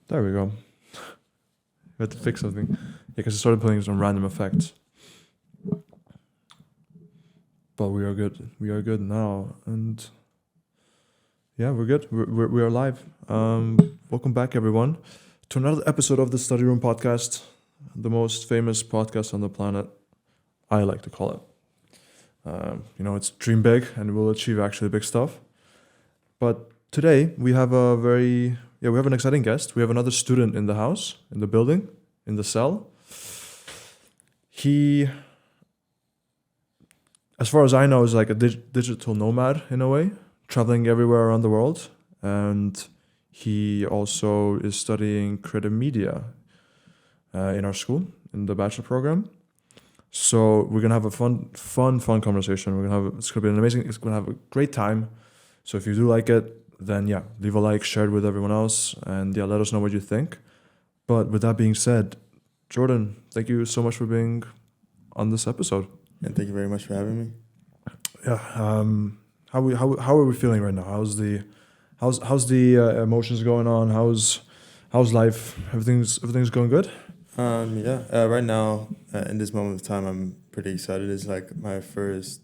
There we go. We had to fix something. Yeah, because I started playing some random effects. But we are good. We are good now. And yeah, we're good. We are live. Welcome back, everyone, to another episode of the Study Room Podcast, the most famous podcast on the planet, I like to call it. It's dream big and we'll achieve actually big stuff. But today we have we have an exciting guest. We have another student in the house, in the building, in the cell. He, as far as I know, is like a digital nomad in a way, traveling everywhere around the world. And he also is studying creative media in our school, in the bachelor program. So we're gonna have a fun conversation. It's gonna be it's gonna have a great time. So if you do like it, then yeah, leave a like, share it with everyone else, and yeah, let us know what you think. But with that being said, Jordan, thank you so much for being on this episode. And thank you very much for having me. Yeah. How are we feeling right now? How's the emotions going on? How's life? Everything's going good. Right now, in this moment of time, I'm pretty excited. It's like my first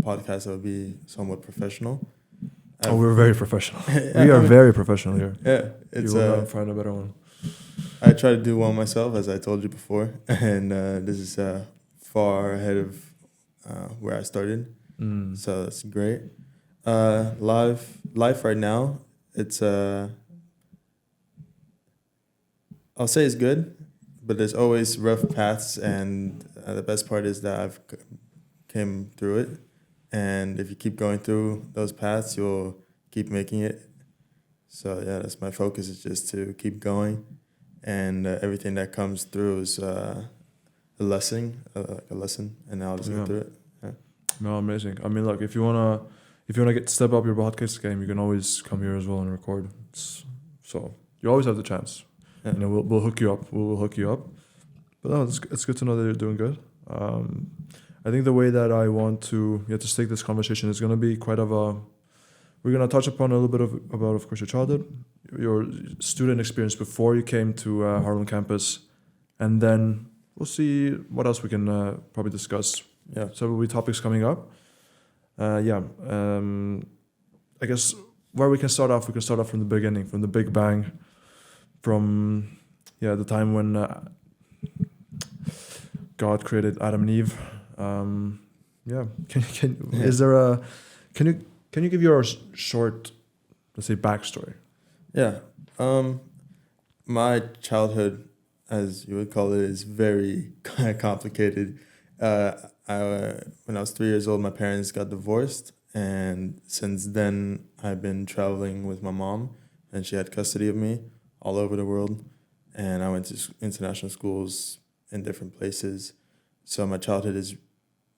podcast that will be somewhat professional. We're very professional. We are very professional here. Yeah, it's you will not find a better one. I try to do one myself, as I told you before, and this is far ahead of where I started. So that's great. Life right now, it's I'll say it's good, but there's always rough paths, and the best part is that I've came through it. And if you keep going through those paths, you'll keep making it. So yeah, that's my focus, is just to keep going. And everything that comes through is a lesson, and I'll just get through it. Yeah. No, amazing. I mean, look, if you wanna step up your podcast game, you can always come here as well and record. So you always have the chance. Yeah. We'll hook you up. We'll hook you up. But no, it's good to know that you're doing good. I think the way that I want to take this conversation is going to be we're going to touch upon a little bit about, of course, your childhood, your student experience before you came to Haarlem Campus, and then we'll see what else we can probably discuss. Yeah. So there will be topics coming up. I guess where we can start off from the beginning, from the Big Bang, from the time when God created Adam and Eve. Can you give your short, let's say, backstory? Yeah. My childhood, as you would call it, is very complicated. When I was 3 years old, my parents got divorced, and since then I've been traveling with my mom, and she had custody of me all over the world, and I went to international schools in different places. So my childhood is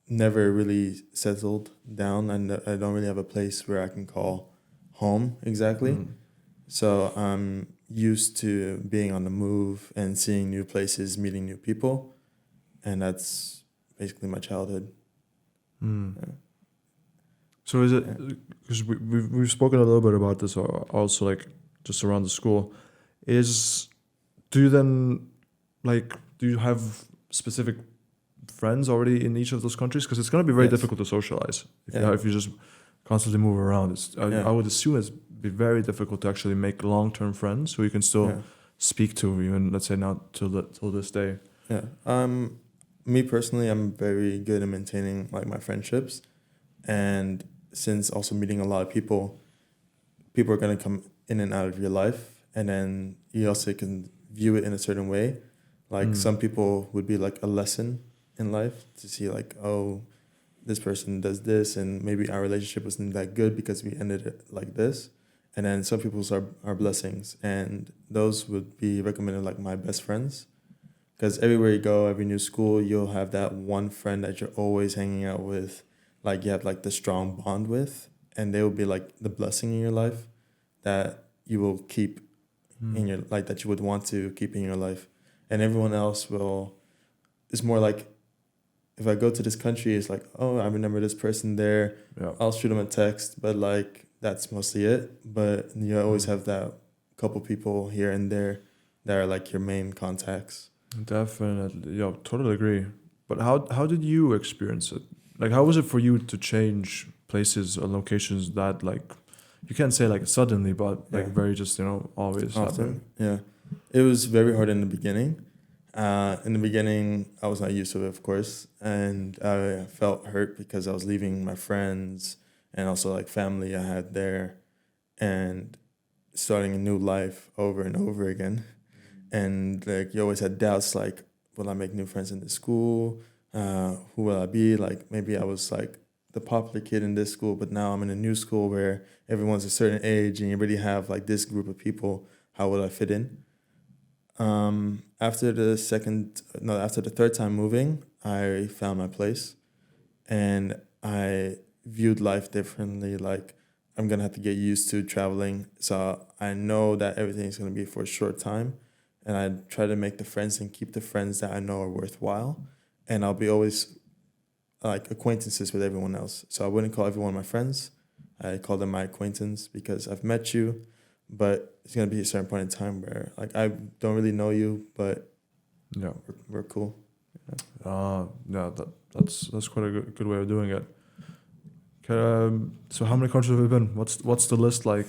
never really settled down, and I don't really have a place where I can call home exactly. So I'm used to being on the move and seeing new places, meeting new people, and that's basically my childhood. Yeah. So is it, because we've spoken a little bit about this also, like just around the school, do you have specific friends already in each of those countries? Because it's going to be very difficult to socialize if you just constantly move around. I would assume it's be very difficult to actually make long-term friends who you can still speak to, even let's say now till this day. Yeah. Me personally, I'm very good at maintaining like my friendships, and since also meeting a lot of people are going to come in and out of your life, and then you also can view it in a certain way. Like some people would be like a lesson in life to see like, oh, this person does this, and maybe our relationship wasn't that good because we ended it like this. And then some people's are blessings, and those would be recommended like my best friends, because everywhere you go, every new school, you'll have that one friend that you're always hanging out with, like you have like the strong bond with, and they will be like the blessing in your life that you will keep in your, like that you would want to keep in your life. And everyone else it's more like, if I go to this country, it's like, oh, I remember this person there. Yeah. I'll shoot them a text, but like that's mostly it. But you always have that couple people here and there that are like your main contacts. Definitely, yeah, totally agree. But how did you experience it? Like, how was it for you to change places or locations that like you can't say like suddenly, but like Yeah, very just always happening. often. Yeah, it was very hard in the beginning. In the beginning, I was not used to it, of course, and I felt hurt because I was leaving my friends and also like family I had there, and starting a new life over and over again. And like you always had doubts, like, will I make new friends in this school? Who will I be? Like maybe I was like the popular kid in this school, but now I'm in a new school where everyone's a certain age and you already have like this group of people. How will I fit in? After the third time moving, I found my place and I viewed life differently. Like I'm gonna have to get used to traveling, so I know that everything's gonna be for a short time, and I try to make the friends and keep the friends that I know are worthwhile, and I'll be always like acquaintances with everyone else. So I wouldn't call everyone my friends. I call them my acquaintance because I've met you, but it's gonna be a certain point in time where like I don't really know you, but Yeah. we're cool. Yeah. That's quite a good way of doing it. Okay, so how many countries have you been? What's the list like?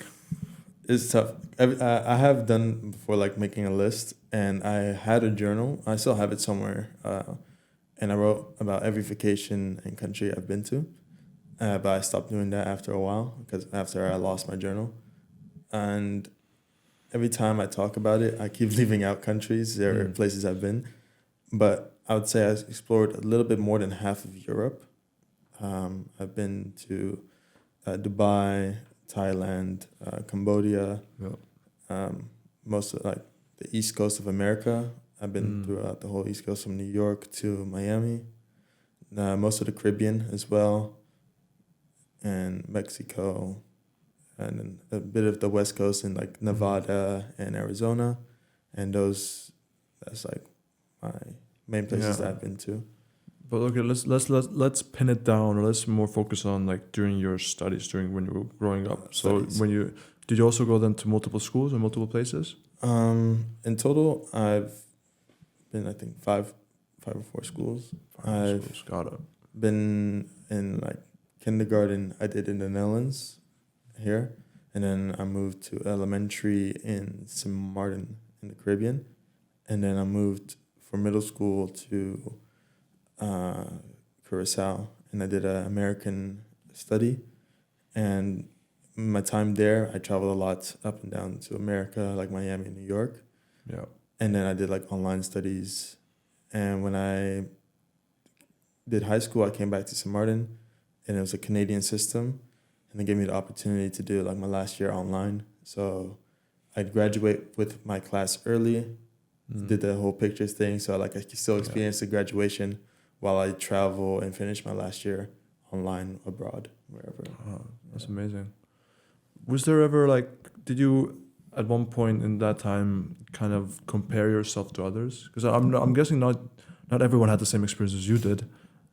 It's tough. I have done before, like making a list, and I had a journal. I still have it somewhere, and I wrote about every vacation and country I've been to. But I stopped doing that after a while because after I lost my journal, and every time I talk about it, I keep leaving out countries or Mm. places I've been. But I would say I explored a little bit more than half of Europe. I've been to Dubai, Thailand, Cambodia, Yeah. most of like the East Coast of America. I've been Mm. throughout the whole East Coast from New York to Miami, most of the Caribbean as well, and Mexico, and then a bit of the West Coast in like Nevada and Arizona, and that's like my main places that Yeah. I've been to. But okay, let's pin it down, or let's more focus on like during your studies, during when you were growing up. So Studies. when you did you also go then to multiple schools or multiple places? In total, I've been I think five or four schools. Five I've schools, got it. been in like kindergarten. I did in the Netherlands here, and then I moved to elementary in St. Martin in the Caribbean, and then I moved for middle school to uh, Curacao, and I did an American study. And my time there, I traveled a lot up and down to America, like Miami and New York. Yeah. And then I did like online studies. And when I did high school, I came back to St. Martin, and it was a Canadian system. And they gave me the opportunity to do like my last year online. So I'd graduate with my class early, Mm. did the whole pictures thing. So like I could still Yeah. experience the graduation while I travel and finish my last year online abroad, wherever. That's amazing. Was there ever like, did you at one point in that time kind of compare yourself to others? Because I'm guessing not everyone had the same experience as you did,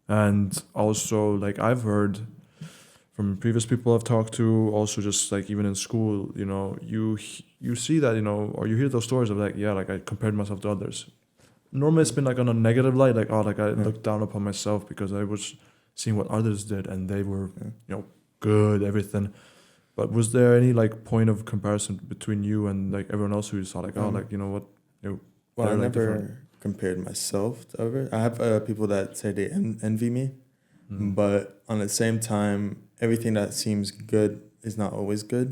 and also like I've heard from previous people I've talked to, also just like even in school, you see that or you hear those stories of like yeah, like I compared myself to others. Normally it's been like on a negative light, like oh, like I Yeah. looked down upon myself because I was seeing what others did and they were Yeah. good, everything. But was there any like point of comparison between you and like everyone else who you saw like oh like what Well, I they're like never different? compared myself to others. I have people that say they envy me, Mm. but on the same time, everything that seems good is not always good.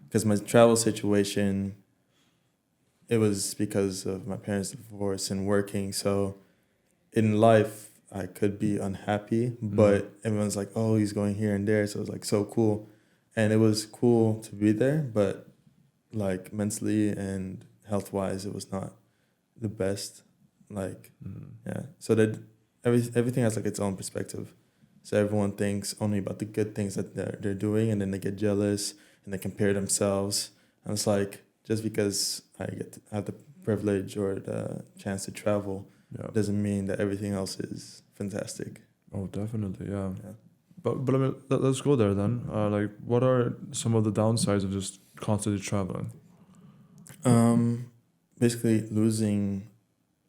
Because my travel situation, it was because of my parents' divorce and working. So in life, I could be unhappy, but everyone's like, oh, he's going here and there. So it was like so cool. And it was cool to be there, but like mentally and health wise, it was not the best. Like, yeah. So that everything has like its own perspective. So everyone thinks only about the good things that they're doing, and then they get jealous and they compare themselves. And it's like just because I get to have the privilege or the chance to travel Yeah. doesn't mean that everything else is fantastic. Oh, definitely, yeah. Yeah. But I mean, let's go there then. Like, what are some of the downsides of just constantly traveling? Um, basically losing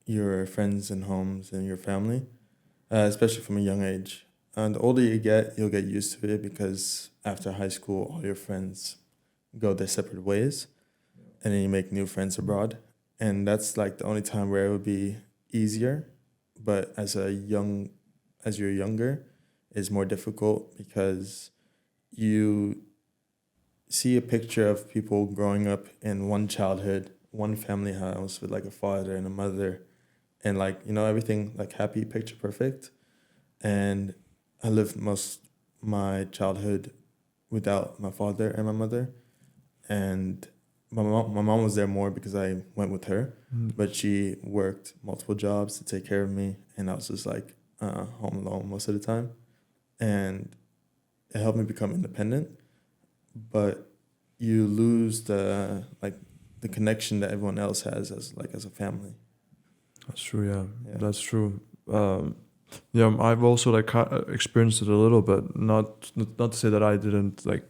your friends and homes and your family, especially from a young age. And the older you get, you'll get used to it because after high school, all your friends go their separate ways, and then you make new friends abroad. And that's like the only time where it would be easier. But as you're younger, it's more difficult because you see a picture of people growing up in one childhood, one family house with like a father and a mother, and like, everything like happy, picture perfect. And I lived most my childhood without my father and my mother, and my mom was there more because I went with her, but she worked multiple jobs to take care of me, and I was just like home alone most of the time, and it helped me become independent. But you lose the connection that everyone else has as a family. That's true. Yeah, Yeah. that's true. Yeah, I've also like experienced it a little bit. Not to say that I didn't like.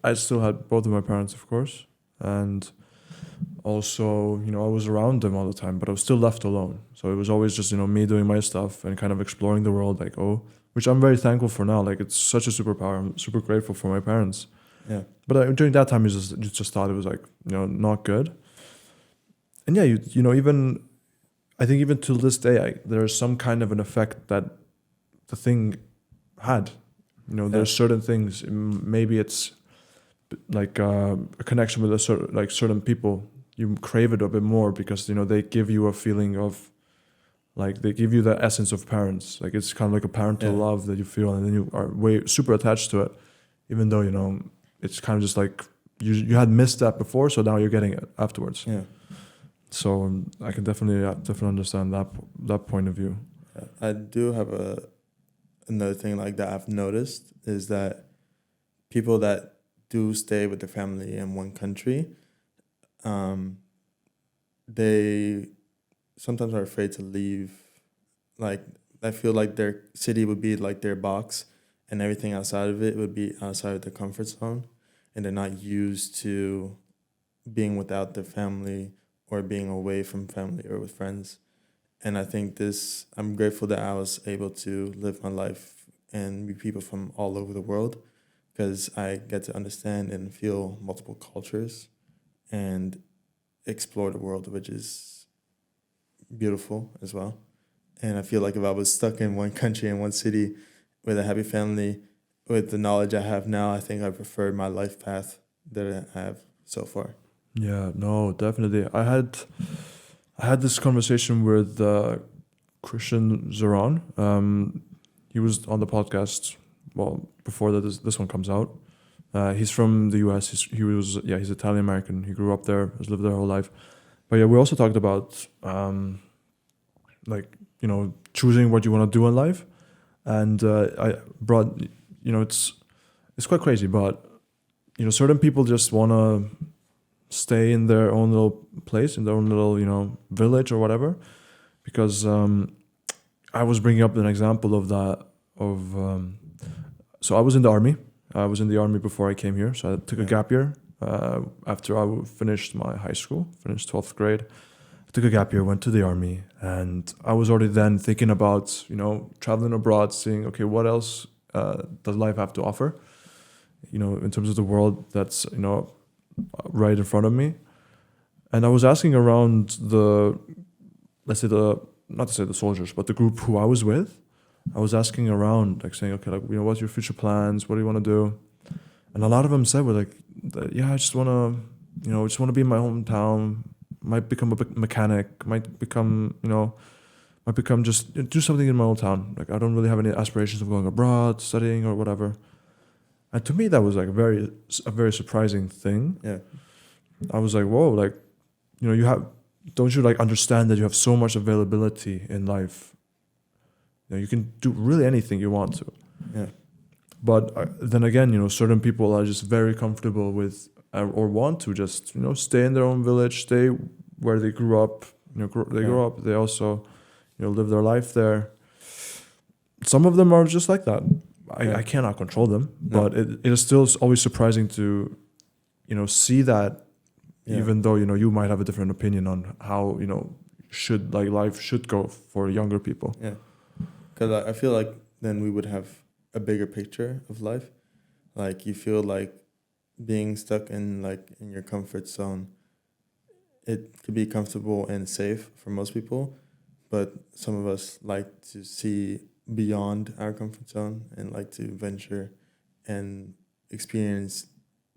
I still had both of my parents, of course, and also I was around them all the time, but I was still left alone. So it was always just me doing my stuff and kind of exploring the world. Like which I'm very thankful for now. Like it's such a superpower. I'm super grateful for my parents. Yeah. But during that time, you just thought it was like not good. And yeah, even I think even till this day, there's some kind of an effect that the thing had. There's certain things. Maybe it's like a connection with certain people. You crave it a bit more because they give you a feeling of like they give you the essence of parents. Like it's kind of like a parental love that you feel, and then you are super attached to it, even though it's kind of just like you had missed that before, so now you're getting it afterwards. Yeah. So I can definitely understand that point of view. I do have another thing like that I've noticed is that people that do stay with their family in one country, they sometimes are afraid to leave. Like I feel like their city would be like their box, and everything outside of it would be outside of their comfort zone, and they're not used to being without their family or being away from family or with friends. And I think I'm grateful that I was able to live my life and meet people from all over the world, because I get to understand and feel multiple cultures and explore the world, which is beautiful as well. And I feel like if I was stuck in one country and one city with a happy family, with the knowledge I have now, I think I prefer my life path that I have so far. Yeah, no, definitely. I had this conversation with Christian Zeron. He was on the podcast before this one comes out. He's from the US. He's Italian American. He grew up there, has lived there whole life. But yeah, we also talked about choosing what you want to do in life, and I brought it's quite crazy, but certain people just want to stay in their own little place, in their own little village or whatever, because I was bringing up an example of that so I was in the army. I was in the army before I came here, so I took a gap year after I finished my high school, finished 12th grade. I took a gap year, went to the army, and I was already then thinking about traveling abroad, seeing what else does life have to offer, in terms of the world that's right in front of me. And I was asking around not to say the soldiers, but the group who I was with. I was asking around, like saying, what's your future plans? What do you want to do? And a lot of them said, I just want to be in my hometown, might become a mechanic, might become just do something in my own town. Like I don't really have any aspirations of going abroad, studying or whatever. And to me, that was like a very surprising thing. Yeah. I was like, whoa, don't you understand that you have so much availability in life? You can do really anything you want to. Yeah. But then again, certain people are just very comfortable with or want to just stay in their own village, stay where they grew up. Grew up. They also live their life there. Some of them are just like that. I cannot control them, but it is still always surprising to see that Yeah. even though you might have a different opinion on how should like life should go for younger people. Yeah. Because I feel like then we would have a bigger picture of life. Like you feel like being stuck in your comfort zone, it could be comfortable and safe for most people, but some of us like to see beyond our comfort zone and like to venture and experience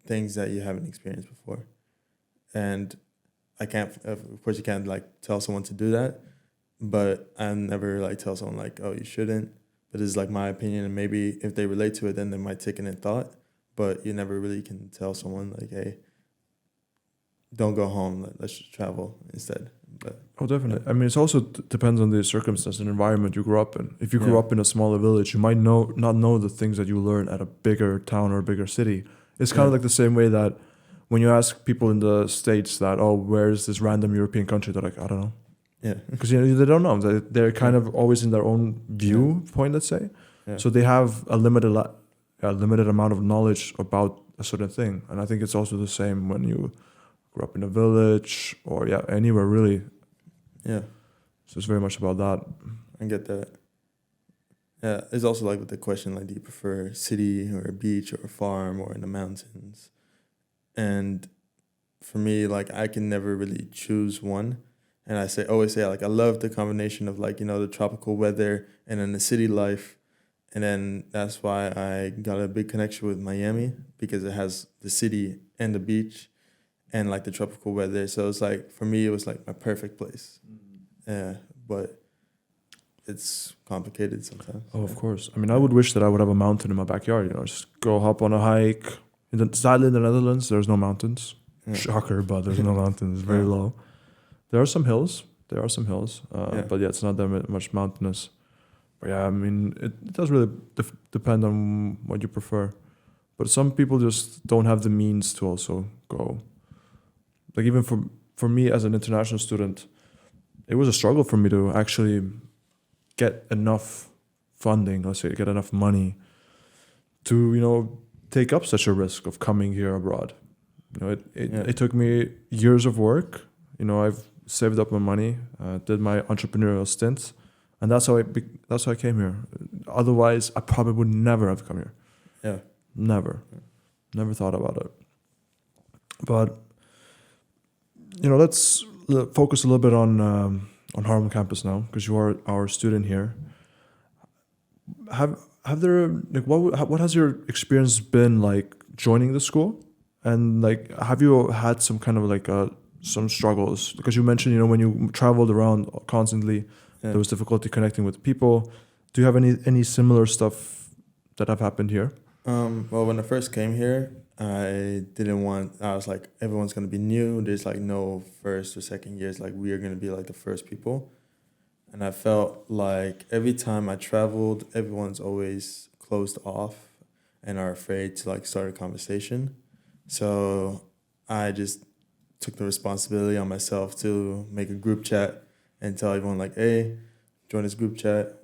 things that you haven't experienced before. And I can't, of course, you can't like tell someone to do that, but I never like tell someone like, oh, you shouldn't. But it's like my opinion, and maybe if they relate to it, then they might take it in thought. But you never really can tell someone like, hey, don't go home. Let's just travel instead. But Oh, definitely. I mean, it's also depends on the circumstance and environment you grew up in. If you grew Yeah. up in a smaller village, you might not know the things that you learn at a bigger town or a bigger city. It's kind of Yeah. like the same way that when you ask people in the States that, oh, where's this random European country? They're like, I don't know. yeah, Because they don't know. They're kind of always in their own viewpoint, let's say. yeah, So they have a limited amount of knowledge about a certain thing. And I think it's also the same when you grew up in a village or anywhere really. yeah. So it's very much about that. I get that. Yeah, it's also like with the question like, do you prefer a city or a beach or a farm or in the mountains? And for me, like I can never really choose one. And always say like I love the combination of like the tropical weather and then the city life. And then that's why I got a big connection with Miami, because it has the city and the beach and like the tropical weather. So it's like, for me, it was like my perfect place. Yeah, but it's complicated sometimes. Oh, of course. I mean, I would wish that I would have a mountain in my backyard. Just go hop on a hike. Sadly, in the Netherlands, there's no mountains. Yeah. Shocker, but there's no mountains. It's very Yeah. low. There are some hills. Yeah. But it's not that much mountainous. But yeah, I mean, it does really depend on what you prefer. But some people just don't have the means to also go. Like even for me as an international student, it was a struggle for me to actually get enough funding, let's say, get enough money to, take up such a risk of coming here abroad. It took me years of work. I've saved up my money, did my entrepreneurial stint, and that's how I came here. Otherwise, I probably would never have come here. Yeah. Never thought about it. But let's focus a little bit on Haarlem Campus now, because you are our student here. Have there like what has your experience been like joining the school, and like have you had some kind of like some struggles? Because you mentioned when you traveled around constantly, there was difficulty connecting with people. Do you have any similar stuff that have happened here? Well, when I first came here, I was like, everyone's going to be new. There's like no first or second years. Like we are going to be like the first people. And I felt like every time I traveled, everyone's always closed off and are afraid to like start a conversation. So I just took the responsibility on myself to make a group chat and tell everyone like, hey, join this group chat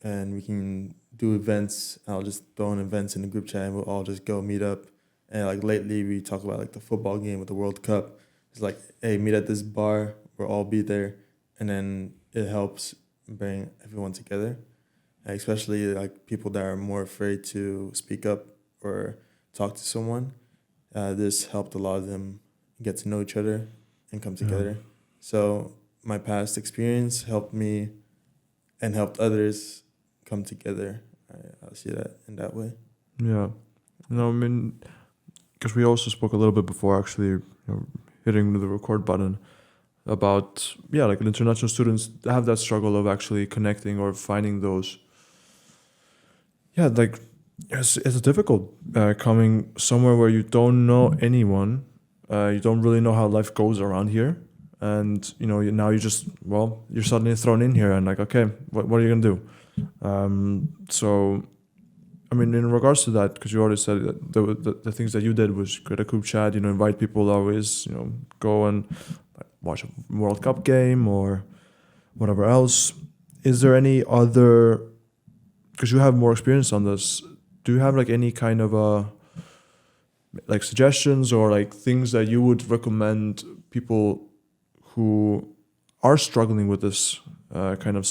and we can do events. I'll just throw in events in the group chat and we'll all just go meet up. And like lately we talk about like the football game with the World Cup. It's like, hey, meet at this bar. We'll all be there. And then it helps bring everyone together, especially like people that are more afraid to speak up or talk to someone. This helped a lot of them get to know each other and come together. So my past experience helped me and helped others come together. I see that in that way. Yeah. I mean, because we also spoke a little bit before actually hitting the record button about, like international students have that struggle of actually connecting or finding those. Yeah, like it's difficult coming somewhere where you don't know anyone. You don't really know how life goes around here. And, now you're suddenly thrown in here and like, okay, what are you going to do? So, I mean, in regards to that, because you already said that the things that you did was create a group chat, invite people always, go and watch a World Cup game or whatever else. Is there any other, because you have more experience on this, do you have like any kind of like suggestions or like things that you would recommend people who are struggling with this kind of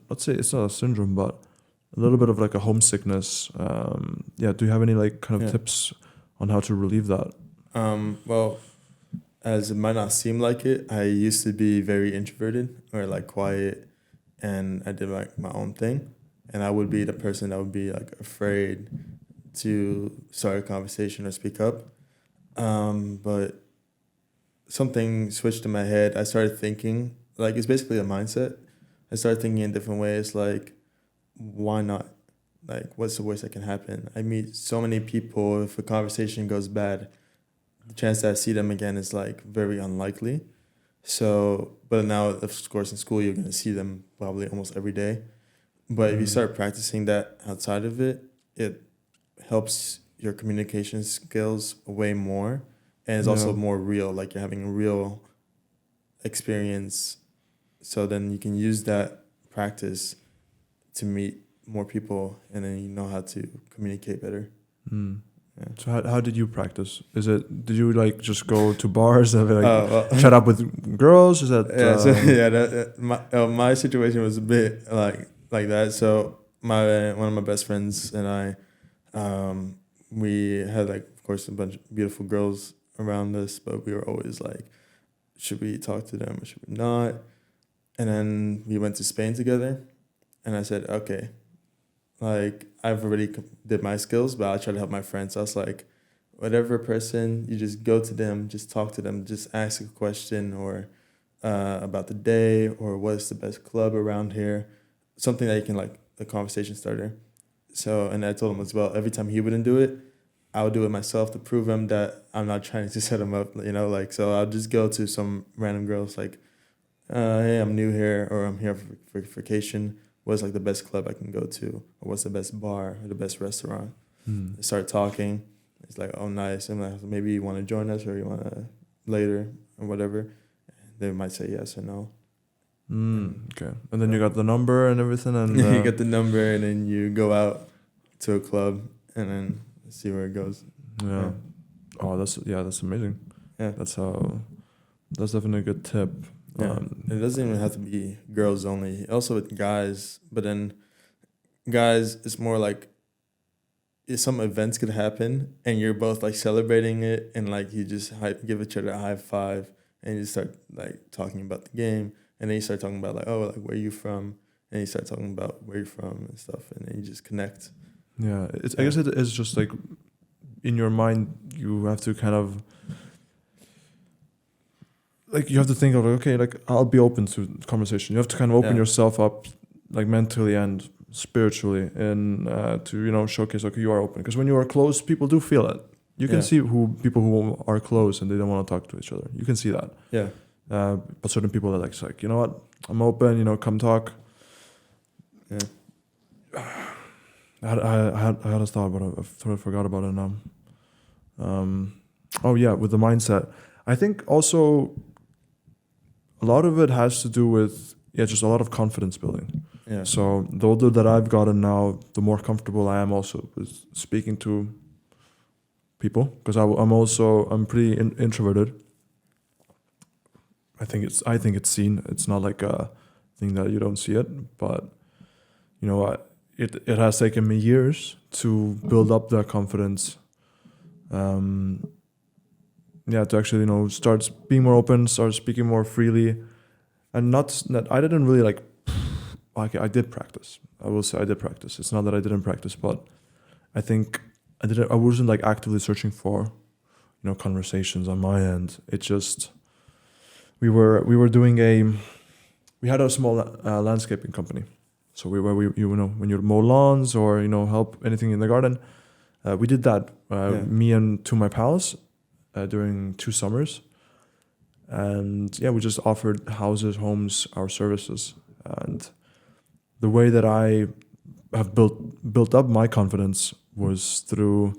let's say it's not a syndrome, but a little bit of like a homesickness. Do you have any like kind of tips on how to relieve that? Well, as it might not seem like it, I used to be very introverted or like quiet, and I did like my own thing. And I would be the person that would be like afraid to start a conversation or speak up. But something switched in my head. I started thinking, like, it's basically a mindset. I started thinking in different ways, like, why not? Like, what's the worst that can happen? I meet so many people. If a conversation goes bad, the chance that I see them again is like very unlikely. So, but now, of course, in school, you're going to see them probably almost every day. But if you start practicing that outside of it, it helps your communication skills way more. And it's also more real, like you're having a real experience. So then you can use that practice to meet more people, and then you know how to communicate better. Yeah. So how did you practice? Did you like just go to bars and like chat up with girls? Is that my situation was a bit like that. So one of my best friends and I, we had like, of course, a bunch of beautiful girls around us, but we were always like, should we talk to them or should we not? And then we went to Spain together, and I said, okay, like I've already did my skills, but I'll try to help my friends. So I was like, whatever person, you just go to them, just talk to them, just ask a question or about the day or what's the best club around here, something that you can like a conversation starter. So, and I told him as well, every time he wouldn't do it, I would do it myself to prove him that I'm not trying to set him up, like, so I'll just go to some random girls like, hey, I'm new here, or I'm here for vacation. What's like the best club I can go to? Or what's the best bar or the best restaurant? They start talking. It's like, oh, nice. I'm like, maybe you want to join us or you want to later or whatever. They might say yes or no. Okay. And then you got the number and everything, and you get the number, and then you go out to a club and then see where it goes. Yeah. Oh, that's amazing. Yeah. That's definitely a good tip. Yeah. It doesn't even have to be girls only. Also with guys, but then guys, it's more like if some events could happen and you're both like celebrating it, and like you just give each other a high five, and you start like talking about the game, and then you start talking about like, oh, like where you from, and you start talking about where you're from and stuff, and then you just connect. Yeah, I guess it is just like in your mind you have to kind of like you have to think of like, okay, like I'll be open to conversation. You have to kind of open yourself up like mentally and spiritually, and to showcase okay, you are open, because when you are close, people do feel it. You can see people who are close and they don't want to talk to each other. You can see that. Yeah. But certain people are like, you know what, I'm open. Come talk. Yeah. I had a thought, but I totally forgot about it now. With the mindset, I think also a lot of it has to do with just a lot of confidence building. Yeah. So the older that I've gotten now, the more comfortable I am also with speaking to people, because I'm pretty introverted. I think it's seen. It's not like a thing that you don't see it, but it has taken me years to build up that confidence. To actually start being more open, start speaking more freely, and not I didn't really like I did practice. I will say I did practice. It's not that I didn't practice, but I think I wasn't like actively searching for conversations on my end. It just we were doing we had a small landscaping company. So when you mow lawns or help anything in the garden, we did that. Me and two of my pals during 2 summers, and we just offered homes, our services. And the way that I have built up my confidence was through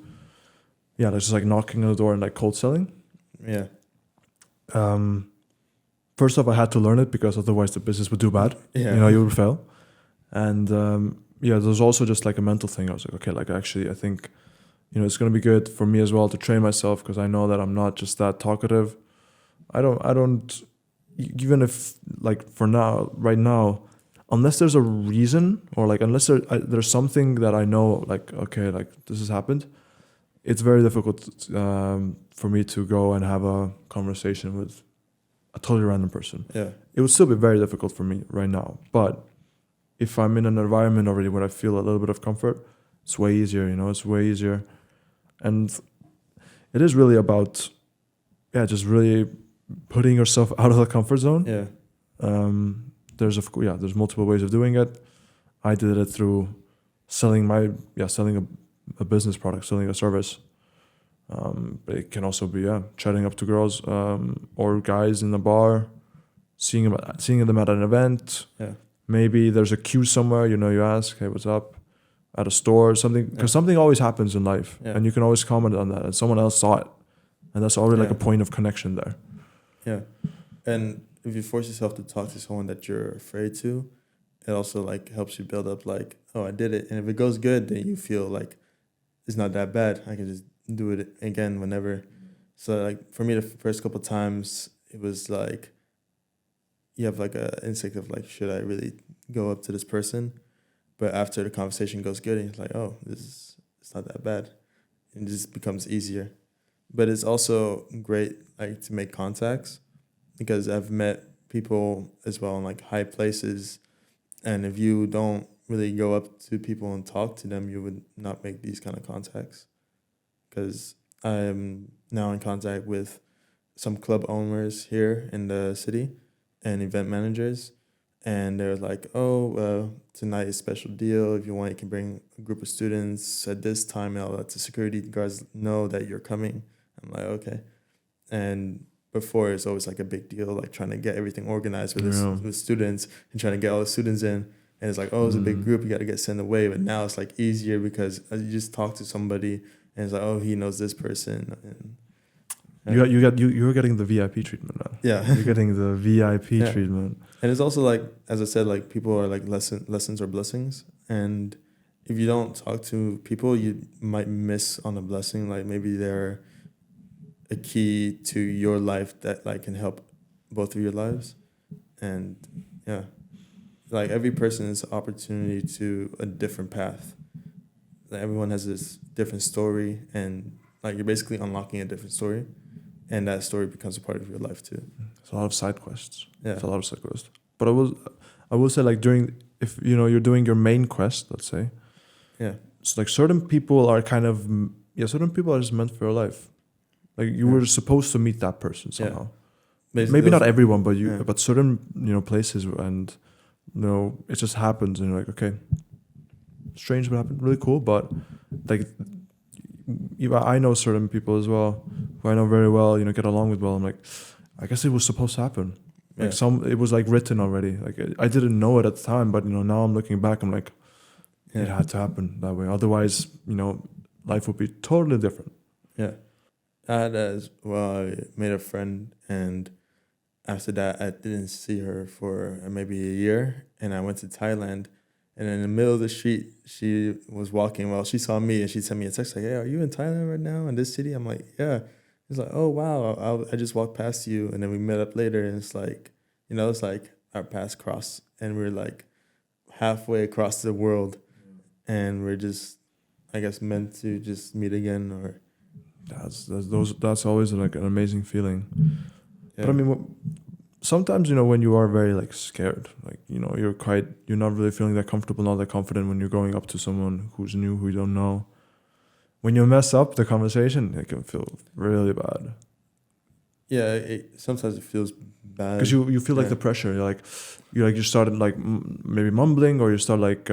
just like knocking on the door and like cold selling. Yeah. First off, I had to learn it, because otherwise the business would do bad. You would fail. And there's also just like a mental thing. I was like, okay, like actually I think it's going to be good for me as well to train myself, because I know that I'm not just that talkative. I don't even if, like, for now, right now, unless there's a reason, or like unless there's something that I know, like, okay, like this has happened, it's very difficult for me to go and have a conversation with a totally random person. Yeah. It would still be very difficult for me right now. But if I'm in an environment already where I feel a little bit of comfort, it's way easier, it's way easier. And it is really about, just really putting yourself out of the comfort zone. Yeah. There's multiple ways of doing it. I did it through selling a business product, selling a service. But it can also be chatting up to girls or guys in the bar, seeing them at an event. Yeah. Maybe there's a queue somewhere. You ask, "Hey, what's up?" At a store or something, because something always happens in life, and you can always comment on that, and someone else saw it, and that's already like a point of connection there. Yeah, and if you force yourself to talk to someone that you're afraid to, it also like helps you build up like, oh, I did it, and if it goes good, then you feel like it's not that bad. I can just do it again whenever. So like for me, the first couple times, it was like you have like a instinct of like, should I really go up to this person? But after the conversation goes good, and it's like, oh, it's not that bad. It just becomes easier. But it's also great like to make contacts, because I've met people as well in like high places, and if you don't really go up to people and talk to them, you would not make these kind of contacts. Because I'm now in contact with some club owners here in the city and event managers. And they're like, oh, tonight is a special deal. If you want, you can bring a group of students at this time. And I'll let the security guards know that you're coming. I'm like, okay. And before, it's always like a big deal, like trying to get everything organized with students and trying to get all the students in. And it's like, oh, it's a big group. You got to get sent away. But now it's like easier, because you just talk to somebody and it's like, oh, he knows this person. And You're getting the VIP treatment now. Yeah. You're getting the VIP treatment. And it's also like, as I said, like people are like lessons or blessings. And if you don't talk to people, you might miss on a blessing. Like maybe they're a key to your life that like can help both of your lives. And yeah, like every person is an opportunity to a different path. Like everyone has this different story, and like you're basically unlocking a different story. And that story becomes a part of your life too. It's a lot of side quests. Yeah. It's a lot of side quests. But I will say, like, if you're doing your main quest, let's say. Yeah. It's like certain people are certain people are just meant for your life. Like you were supposed to meet that person somehow. Yeah. Maybe not everyone, but certain places, and it just happens, and you're like, okay, strange what happened, really cool, but like I know certain people as well who I know very well, get along with well. I'm like, I guess it was supposed to happen. Like it was like written already. Like I didn't know it at the time, but now I'm looking back, I'm like, it had to happen that way. Otherwise, life would be totally different. Yeah. I had as well, I made a friend, and after that I didn't see her for maybe a year, and I went to Thailand. And in the middle of the street, she was walking. Well, she saw me and she sent me a text like, hey, are you in Thailand right now in this city? I'm like, yeah. He's like, oh, wow. I just walked past you. And then we met up later. And it's like, it's like our paths cross. And we're like halfway across the world. And we're just, I guess, meant to just meet again. Or That's always like an amazing feeling. Yeah. But I mean, sometimes, when you are very like scared, like, you're not really feeling that comfortable, not that confident when you're going up to someone who's new, who you don't know. When you mess up the conversation, it can feel really bad. Yeah, sometimes it feels bad. Because you feel like the pressure. You started like maybe mumbling, or you start like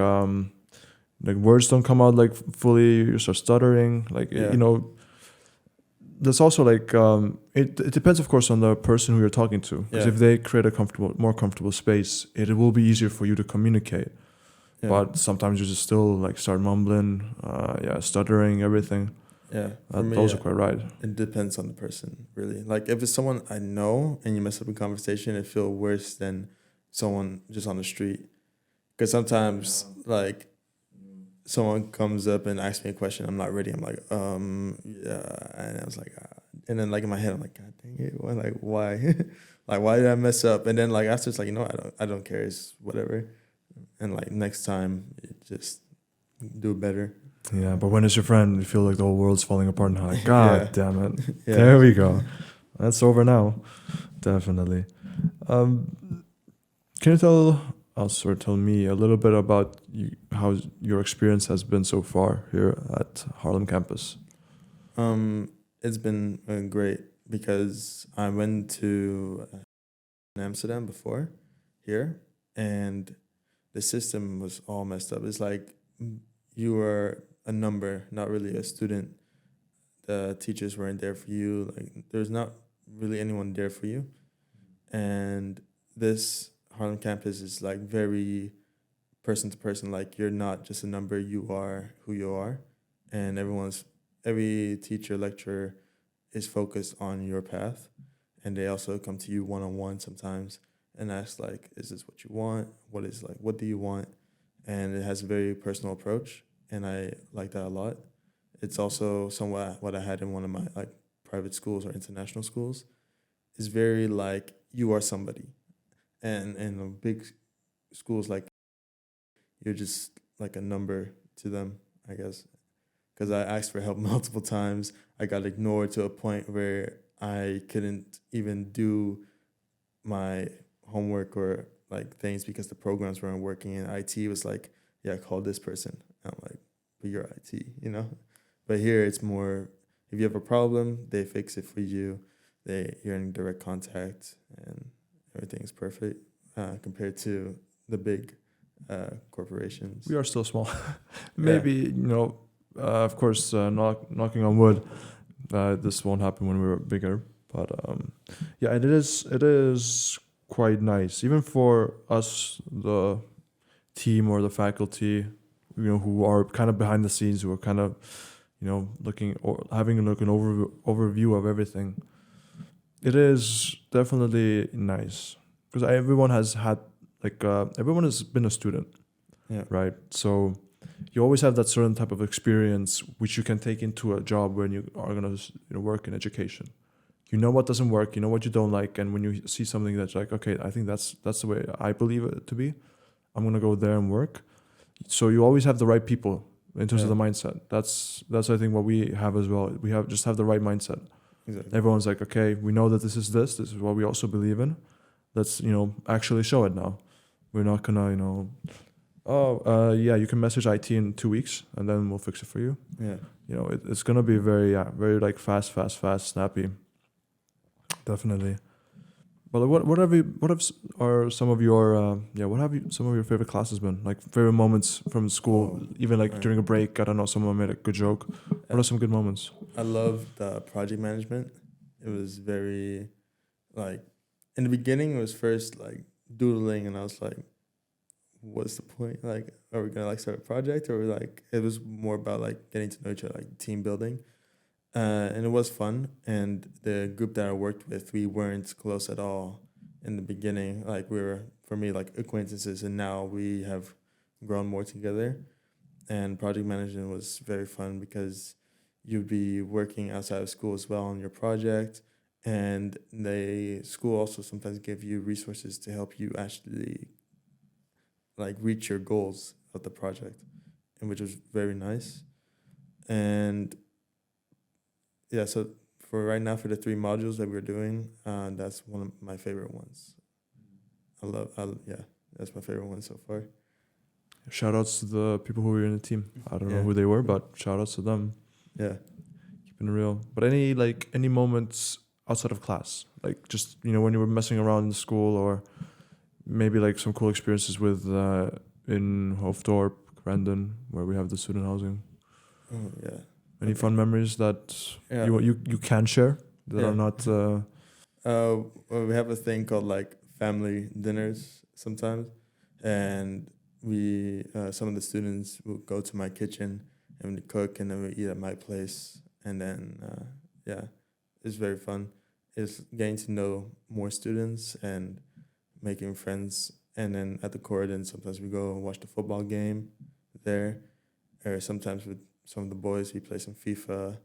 words don't come out like fully. You start stuttering, like, There's also like it depends, of course, on the person who you're talking to. Because if they create a more comfortable space, it will be easier for you to communicate. Yeah. But sometimes you just still like start mumbling, stuttering, everything. Yeah, those are quite right. It depends on the person, really. Like if it's someone I know and you mess up a conversation, it feels worse than someone just on the street. Because sometimes like someone comes up and asks me a question, I'm not ready. I'm like, yeah, and I was like, and then like in my head, I'm like, God dang it, why, like why did I mess up? And then like after it's like, I don't care, it's whatever. And like next time, just do better. Yeah, but when it's your friend, you feel like the whole world's falling apart and like, God Yeah. damn it. Yeah. There we go. That's over now. Definitely. Can you tell us or tell me a little bit about how your experience has been so far here at Haarlem Campus? It's been great because I went to Amsterdam before here, and the system was all messed up. It's like you were a number, not really a student. The teachers weren't there for you. Like there's not really anyone there for you. And this Harlem campus is like very person to person. Like you're not just a number, you are who you are. And every teacher, lecturer is focused on your path. And they also come to you one on one sometimes and ask like, is this what you want? What do you want? And it has a very personal approach. And I like that a lot. It's also somewhat what I had in one of my like private schools or international schools. It's very like you are somebody. And in big schools like you're just like a number to them, I guess. Because I asked for help multiple times. I got ignored to a point where I couldn't even do my homework or like things because the programs weren't working. And IT was like, yeah, call this person. And I'm like, but you're IT, you know? But here it's more, if you have a problem, they fix it for you. You're in direct contact and everything's perfect compared to the big corporations. We are still small. Maybe, of course, knocking on wood, this won't happen when we're bigger. But yeah, it is quite nice, even for us, the team or the faculty, who are kind of behind the scenes, who are kind of, looking or having like an overview of everything. It is definitely nice because everyone has had everyone has been a student, Yeah. right? So you always have that certain type of experience which you can take into a job when you are gonna work in education. You know what doesn't work, you know what you don't like, and when you see something that's like, okay, I think that's the way I believe it to be, I'm gonna go there and work. So you always have the right people in terms of the mindset. That's I think what we have as well. We have the right mindset. Exactly. Everyone's like, okay, we know that this is what we also believe in. Let's actually show it now. We're not gonna yeah, you can message IT in 2 weeks and then we'll fix it for you. Yeah. It's gonna be very like fast, snappy. Definitely. But like, are some of your what have some of your favorite classes been? Like favorite moments from school, even like during a break. I don't know, someone made a good joke. What are some good moments? I love the project management. It was very like in the beginning it was first like doodling and I was like, what's the point? Like, are we gonna like start a project or like it was more about like getting to know each other, like team building. And it was fun. And the group that I worked with, we weren't close at all in the beginning. Like we were, for me, like acquaintances, and now we have grown more together. And project management was very fun because you'd be working outside of school as well on your project. And the school also sometimes give you resources to help you actually like reach your goals of the project, and which was very nice. And yeah, so for right now, for the 3 modules that we're doing, that's one of my favorite ones. Yeah, that's my favorite one so far. Shout outs to the people who were in the team. I don't know who they were, but shout outs to them. Yeah. Keeping it real. But any moments outside of class, like just when you were messing around in school, or maybe like some cool experiences with in Hoofddorp, Grandin, where we have the student housing. Oh yeah. Any fun memories that you can share that are not? Well, we have a thing called like family dinners sometimes, and we some of the students will go to my kitchen and we cook, and then we eat at my place, and then yeah, it's very fun. It's getting to know more students and making friends, and then at the court, and sometimes we go and watch the football game there, or sometimes with some of the boys we play some FIFA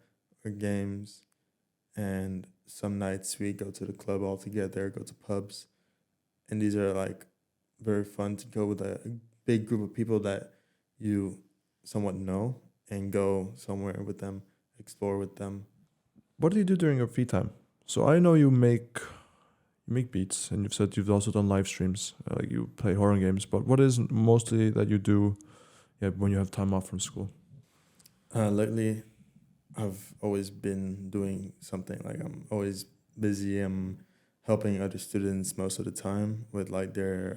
or games, and some nights we go to the club all together, go to pubs, and these are like very fun to go with a big group of people that you somewhat know and go somewhere with them, explore with them. What do you do during your free time? So I know you make beats, and you've said you've also done live streams. Like you play horror games, but what is mostly that you do, yeah, when you have time off from school? Lately, I've always been doing something. Like I'm always busy. I'm helping other students most of the time with like their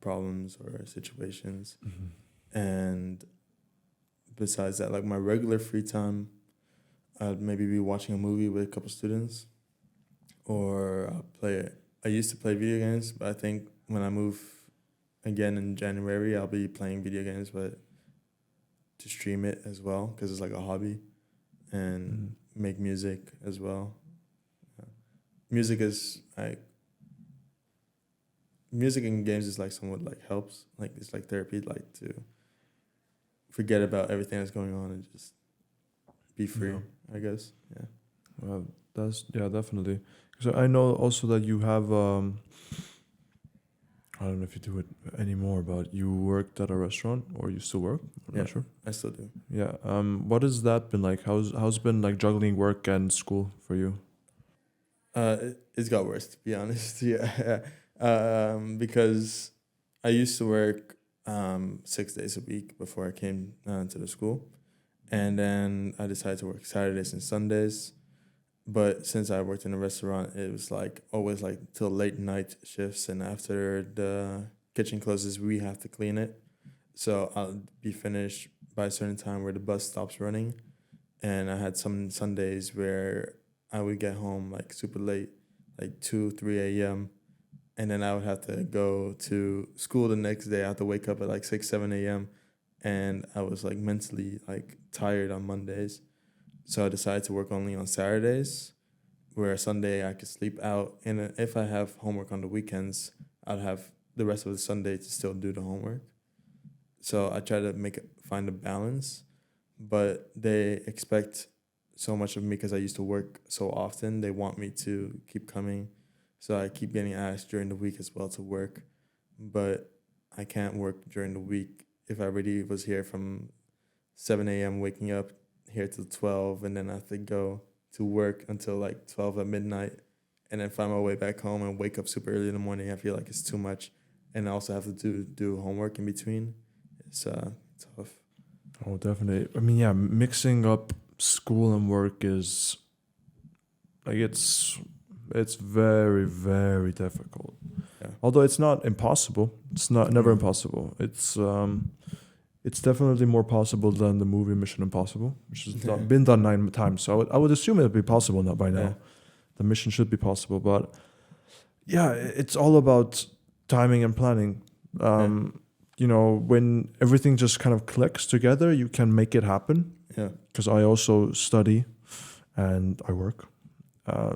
problems or situations. And besides that, like my regular free time, I'd maybe be watching a movie with a couple students, or I'll play. I used to play video games, but I think when I move again in January, I'll be playing video games, but to stream it as well because it's like a hobby, and make music as well. Yeah. Music is like music in games is like somewhat like helps, like it's like therapy, like to forget about everything that's going on and just be free. Yeah. I guess. Yeah. Well, that's yeah, definitely. So I know also that you have I don't know if you do it anymore, but you worked at a restaurant or you still work? I'm not Yeah. sure. I still do. Yeah. What has that been like? How's been like juggling work and school for you? It's got worse to be honest. Yeah. Because I used to work 6 days a week before I came to the school, and then I decided to work Saturdays and Sundays. But since I worked in a restaurant, it was like always like till late night shifts, and after the kitchen closes, we have to clean it. So I'll be finished by a certain time where the bus stops running, and I had some Sundays where I would get home like super late, like 2, 3 a.m., and then I would have to go to school the next day. I have to wake up at like 6, 7 a.m., and I was like mentally like tired on Mondays. So I decided to work only on Saturdays, where Sunday I could sleep out. And if I have homework on the weekends, I'd have the rest of the Sunday to still do the homework. So I try to find a balance, but they expect so much of me because I used to work so often. They want me to keep coming. So I keep getting asked during the week as well to work, but I can't work during the week if I already was here from 7 a.m. waking up here till 12, and then I have to go to work until like 12 at midnight, and then find my way back home and wake up super early in the morning. I feel like it's too much, and I also have to do homework in between. It's tough. Oh, definitely. I mean, yeah, mixing up school and work is like it's very, very difficult. Yeah. Although it's not impossible. It's not never impossible. It's definitely more possible than the movie Mission Impossible, which has been done 9 times. So I would assume it would be possible now by now. Yeah. The mission should be possible, but yeah, it's all about timing and planning. You know, when everything just kind of clicks together, you can make it happen. Yeah. Because I also study and I work.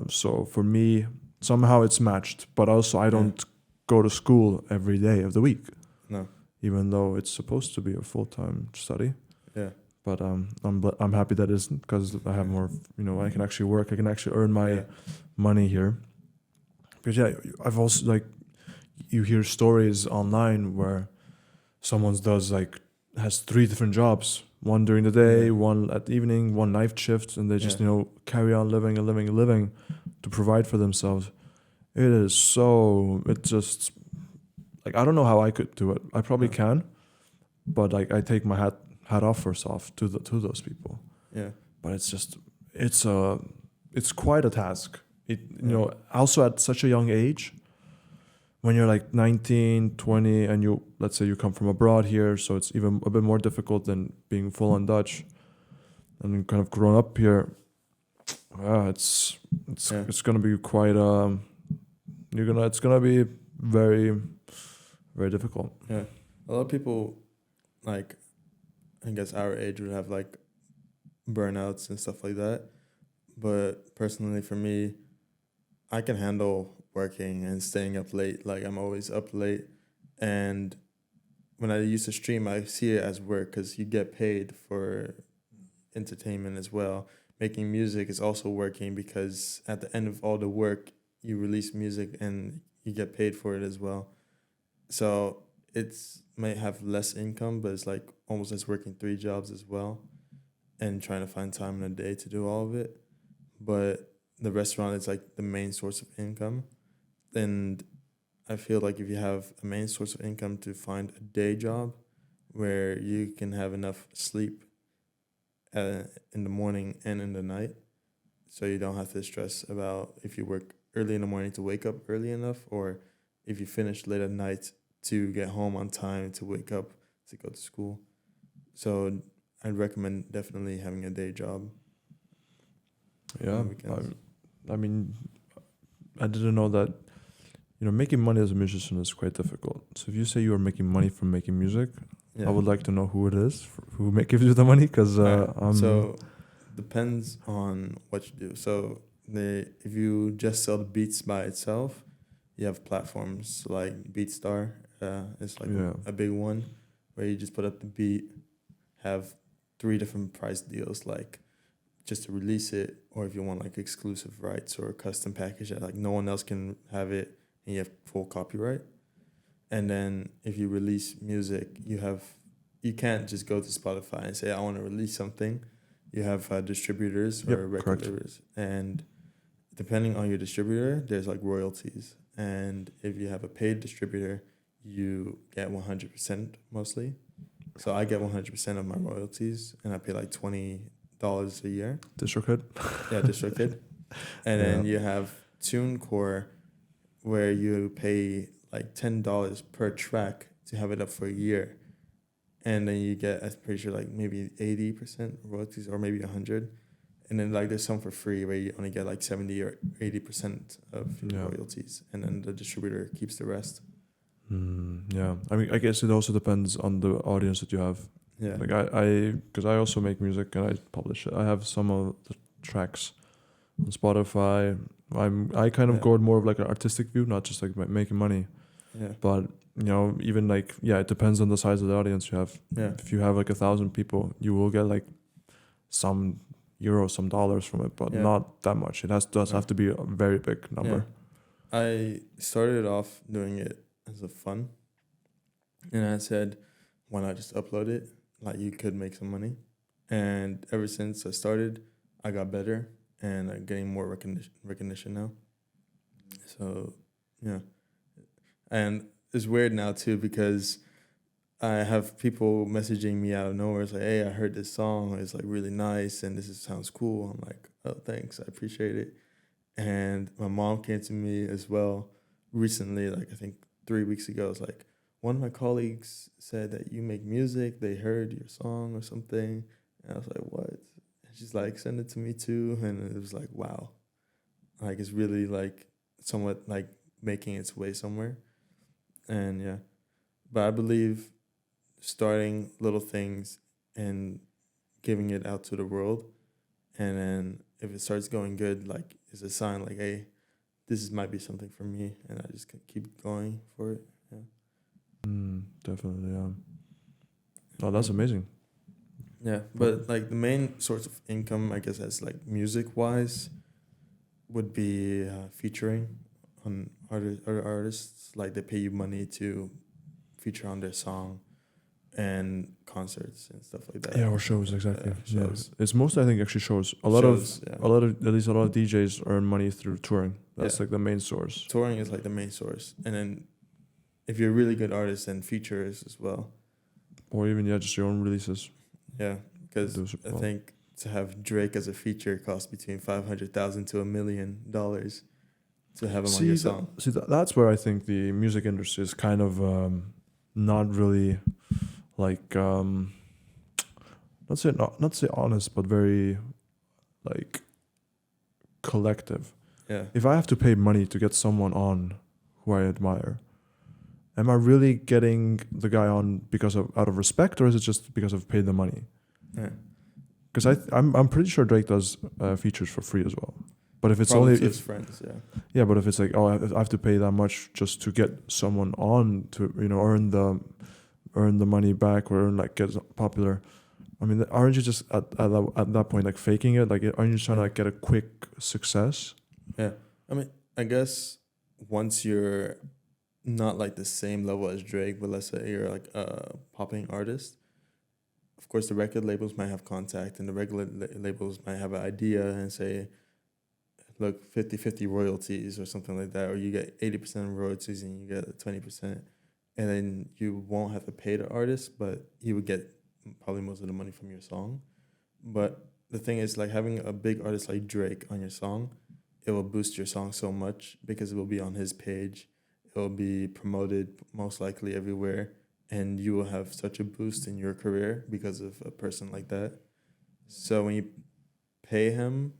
So for me, somehow it's matched. But also, I don't go to school every day of the week. No. Even though it's supposed to be a full-time study. Yeah. But I'm happy that isn't, because I have more. You know, I can actually work. I can actually earn my money here. Because yeah, I've also like, you hear stories online where someone has 3 different jobs. One during the day, one at evening, one night shift, and they just carry on living and living and living to provide for themselves. It just like, I don't know how I could do it. I probably can, but like I take my hat off first off to those people. Yeah. But it's quite a task. Also at such a young age, when you're like 19, 20, and let's say you come from abroad here, so it's even a bit more difficult than being full on Dutch and kind of grown up here. It's gonna be quite it's gonna be very, very difficult. Yeah. A lot of people, like, I guess our age would have like burnouts and stuff like that. But personally for me, I can handle working and staying up late. Like I'm always up late, and when I used to stream, I see it as work because you get paid for entertainment as well. Making music is also working because at the end of all the work, you release music and you get paid for it as well. So it's might have less income, but it's like almost as working 3 jobs as well, and trying to find time in a day to do all of it. But the restaurant is like the main source of income, and I feel like if you have a main source of income to find a day job where you can have enough sleep in the morning and in the night, so you don't have to stress about if you work early in the morning to wake up early enough, or if you finish late at night to get home on time to wake up to go to school. So I'd recommend definitely having a day job. Yeah, I mean, I didn't know that. Making money as a musician is quite difficult. So if you say you are making money from making music, Yeah. I would like to know who it is, gives you the money, because so depends on what you do. So if you just sell the beats by itself, you have platforms like BeatStar. It's like a big one where you just put up the beat, have 3 different price deals, like just to release it, or if you want like exclusive rights or a custom package that like no one else can have it and you have full copyright. And then if you release music, you can't just go to Spotify and say I want to release something. You have distributors or record labels, and depending on your distributor, there's like royalties. And if you have a paid distributor, you get 100% mostly. So I get 100% of my royalties, and I pay like $20 a year. DistroKid. Yeah, DistroKid. And then you have TuneCore, where you pay like $10 per track to have it up for a year. And then you get, I'm pretty sure, like maybe 80% royalties, or maybe 100. And then like there's some for free where you only get like 70 or 80% of your royalties, and then the distributor keeps the rest. Yeah, I mean, I guess it also depends on the audience that you have. Yeah. Like because I also make music and I publish it. I have some of the tracks on Spotify. I kind of go more of like an artistic view, not just like making money. Yeah. But even like it depends on the size of the audience you have. Yeah. If you have like 1,000 people, you will get like some euros, some dollars from it, but not that much. It does have to be a very big number. Yeah. I started off doing it as a fun, and I said, why not just upload it? Like you could make some money. And ever since I started, I got better and I'm getting more recognition now. So yeah. And it's weird now too, because I have people messaging me out of nowhere. It's like, hey, I heard this song. It's like really nice, and sounds cool. I'm like, oh, thanks. I appreciate it. And my mom came to me as well recently, like I think 3 weeks ago. It's like, one of my colleagues said that you make music. They heard your song or something. And I was like, what? And she's like, send it to me too. And it was like, wow. Like it's really like somewhat like making its way somewhere. And yeah. But I believe starting little things and giving it out to the world, and then if it starts going good, like it's a sign like, hey, might be something for me, and I just can keep going for it. Definitely, yeah. Oh, that's amazing. Yeah, but like the main source of income, I guess, as like music wise, would be featuring on other artists. Like they pay you money to feature on their song, and concerts and stuff like that. Yeah, or shows, exactly. Shows. Yeah. It's mostly, I think, actually shows. At least a lot of DJs earn money through touring. That's like the main source. Touring is like the main source, and then if you're a really good artist, then features as well. Or even just your own releases. Yeah, because I think to have Drake as a feature costs between $500,000 to $1 million to have him on your song. That's where I think the music industry is kind of not really like not say honest, but very like collective. Yeah. If I have to pay money to get someone on who I admire, am I really getting the guy on out of respect, or is it just because I've paid the money? Yeah. Because I'm pretty sure Drake does features for free as well. But if it's probably only to his friends, yeah. But if it's like, oh, I have to pay that much just to get someone on to earn the earn the money back or like get popular. I mean, aren't you just at that point like faking it? Like, aren't you trying to like get a quick success? Yeah. I mean, I guess once you're not like the same level as Drake, but let's say you're like a popping artist, of course the record labels might have contact and the regular labels might have an idea and say, look, 50-50 royalties or something like that, or you get 80% royalties and you get 20%, and then you won't have to pay the artist, but you would get probably most of the money from your song. But the thing is, like, having a big artist like Drake on your song, it will boost your song so much because it will be on his page. It will be promoted most likely everywhere, and you will have such a boost in your career because of a person like that. So when you pay him,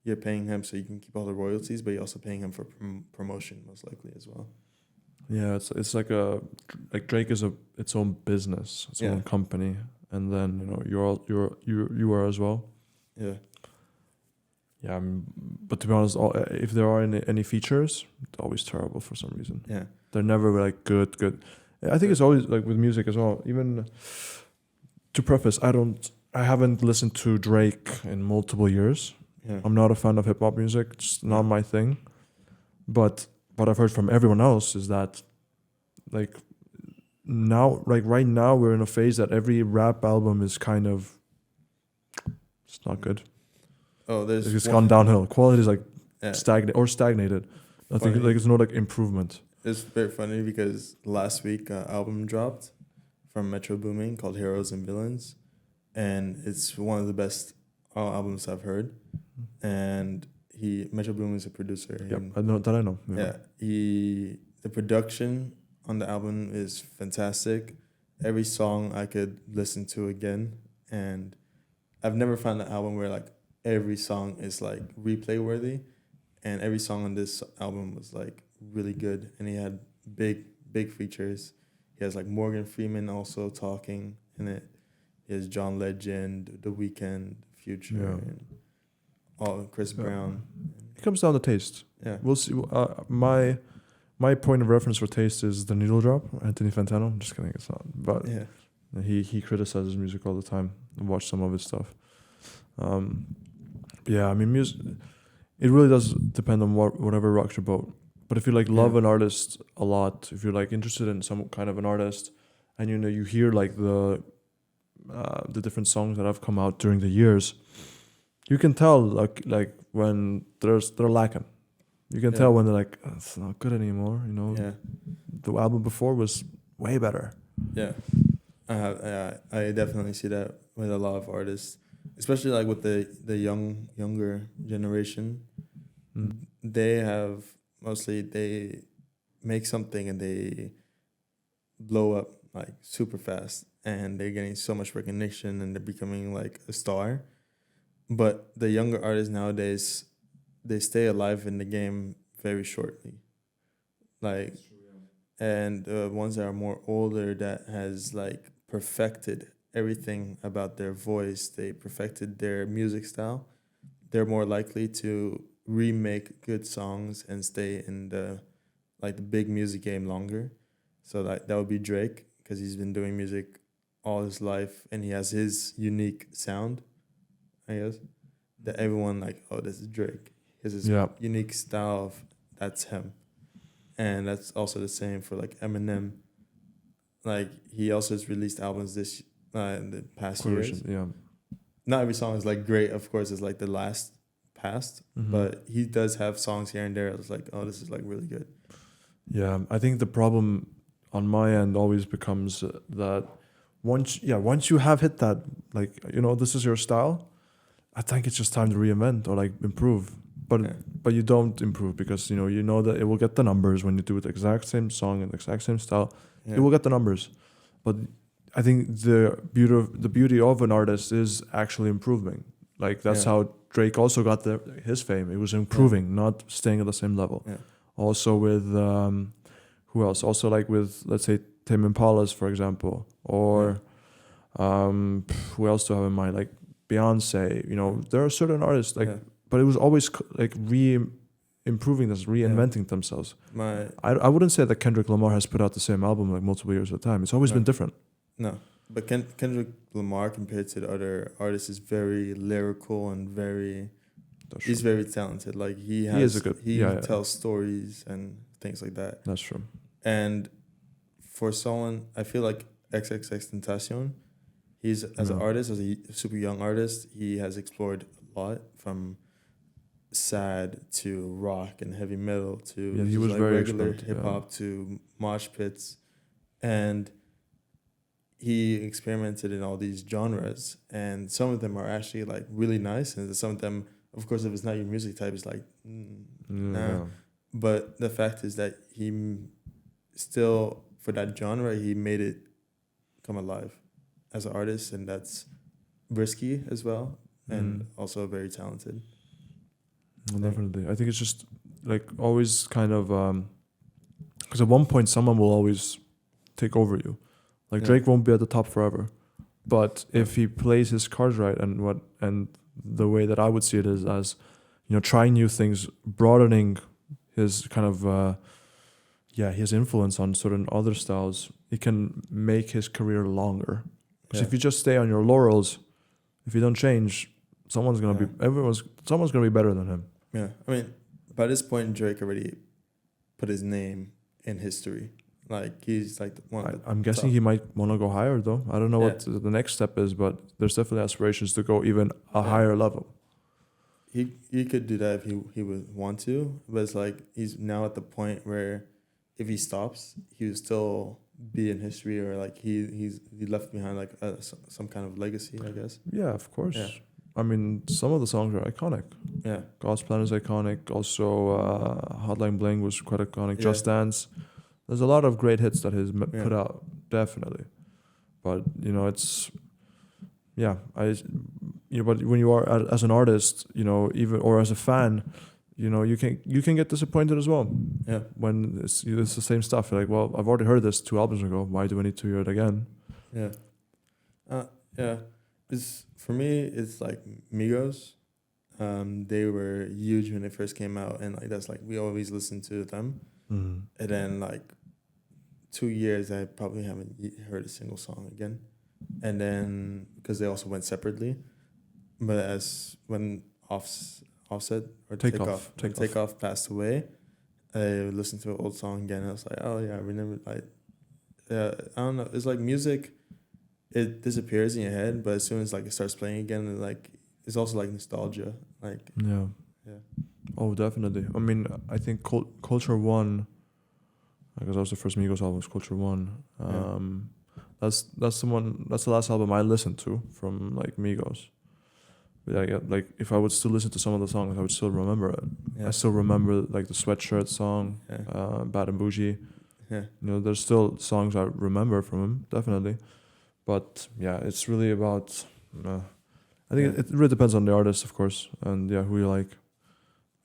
you're paying him so you can keep all the royalties, but you're also paying him for promotion most likely as well. Yeah, it's like Drake is its own business, its own company, and then you are as well. Yeah. Yeah, but to be honest, if there are any features, it's always terrible for some reason. Yeah. They're never like good. I think it's always like with music as well. Even to preface, I haven't listened to Drake in multiple years. Yeah. I'm not a fan of hip hop music. It's not my thing. But what I've heard from everyone else is that like now, like right now, we're in a phase that every rap album is kind of, it's not good. Oh, It's gone downhill. Quality is like stagnated. I think Funny. like it's no like improvement. It's very funny because last week an album dropped from Metro Boomin called Heroes and Villains, and it's one of the best albums I've heard. And Metro Boomin is a producer. Yep, I know. Yeah, the production on the album is fantastic. Every song I could listen to again, and I've never found an album where like every song is like replay worthy, and every song on this album was like really good, and he had big features. He has like Morgan Freeman also talking in it. He has John Legend, The Weeknd, Future, and Chris Brown. It comes down to taste. Yeah, we'll see. My point of reference for taste is the Needle Drop, Anthony Fantano. I'm just kidding, it's not. But yeah, he criticizes music all the time. I watch some of his stuff. Yeah, I mean, music. It really does depend on whatever rocks your boat. But if you like love an artist a lot, if you're like interested in some kind of an artist, and you hear like the different songs that have come out during the years, you can tell like when they're lacking. You can tell when they're like, it's not good anymore. Yeah. The album before was way better. Yeah, I definitely see that with a lot of artists, especially like with the younger generation. They make something and they blow up like super fast, and they're getting so much recognition and they're becoming like a star. But the younger artists nowadays, they stay alive in the game very shortly. Like, and the ones that are more older that has like perfected everything about their voice, they perfected their music style, they're more likely to remake good songs and stay in the big music game longer. So that would be Drake, because he's been doing music all his life and he has his unique sound, I guess, that everyone like, oh, this is Drake. He has his unique style of, that's him. And that's also the same for like Eminem. Like, he also has released albums in the past years. Yeah. Not every song is like great, of course, it's like the last past, but he does have songs here and there. It's like, oh, this is like really good. Yeah, I think the problem on my end always becomes that once you have hit that, like, this is your style, I think it's just time to reinvent or like improve. But you don't improve because you know that it will get the numbers when you do the exact same song and the exact same style. Yeah. It will get the numbers. But I think the beauty of an artist is actually improving. Like, that's how Drake also got his fame. It was improving, not staying at the same level. Yeah. Also with who else? Also like with, let's say, Tame Impala's, for example, or who else do I have in mind? Like Beyonce. There are certain artists like, but it was always like improving this, reinventing themselves. My I wouldn't say that Kendrick Lamar has put out the same album like multiple years at a time. It's always No. been different. No, but Kendrick Lamar compared to the other artists is very lyrical and That's he's true. very talented. Like he is a good- he yeah, yeah. tells stories and things like that. That's true. And for someone, I feel like XXXTentacion, he's as an Yeah. artist, as a super young artist, he has explored a lot from sad to rock and heavy metal to Yeah, he just was very regular experimental, hip hop to mosh pits, and he experimented in all these genres, and some of them are actually like really nice, and some of them, of course, if it's not your music type, it's like nah. Yeah. But the fact is that still, for that genre, he made it come alive as an artist, and that's risky as well, and also very talented. Well, definitely. I think it's just like always kind of because at one point someone will always take over you. Like Yeah. Drake won't be at the top forever, but if he plays his cards right and the way that I would see it is as trying new things, broadening his kind of his influence on certain other styles, it can make his career longer. Because if you just stay on your laurels, if you don't change, someone's gonna be better than him. Yeah, I mean, by this point, Drake already put his name in history. Like he's like one of the I'm guessing top. he might want to go higher though. I don't know what the next step is, but there's definitely aspirations to go even a higher level. He could do that if he would want to, but it's like he's now at the point where if he stops, he would still be in history, or like he left behind like some kind of legacy, I guess. Yeah, of course. Yeah. I mean, some of the songs are iconic. Yeah. God's Plan is iconic. Also, Hotline Bling was quite iconic. Yeah. Just Dance. There's a lot of great hits that he's put out, definitely. But it's, but when you are as an artist, even or as a fan, you can get disappointed as well. Yeah. When it's the same stuff. You're like, well, I've already heard this 2 albums ago. Why do I need to hear it again? Yeah. For me, it's like Migos. They were huge when they first came out, and like that's like we always listened to them. Mm. And then like 2 years, I probably haven't heard a single song again. And then because they also went separately, but when Offset or Takeoff passed away, I listened to an old song again. And I was like, oh yeah, I remember. Like, I don't know. It's like music. It disappears in your head, but as soon as like it starts playing again, it's also like nostalgia. Like yeah. Oh, definitely. I mean, I think Culture One, because that was the first Migos album, was Culture One. That's the last album I listened to from like Migos. But like if I would still listen to some of the songs, I would still remember it. Yeah. I still remember like the Sweatshirt song, Bad and Bougie. Yeah. There's still songs I remember from him, definitely. But it's really about. I think it really depends on the artist, of course, and who you like.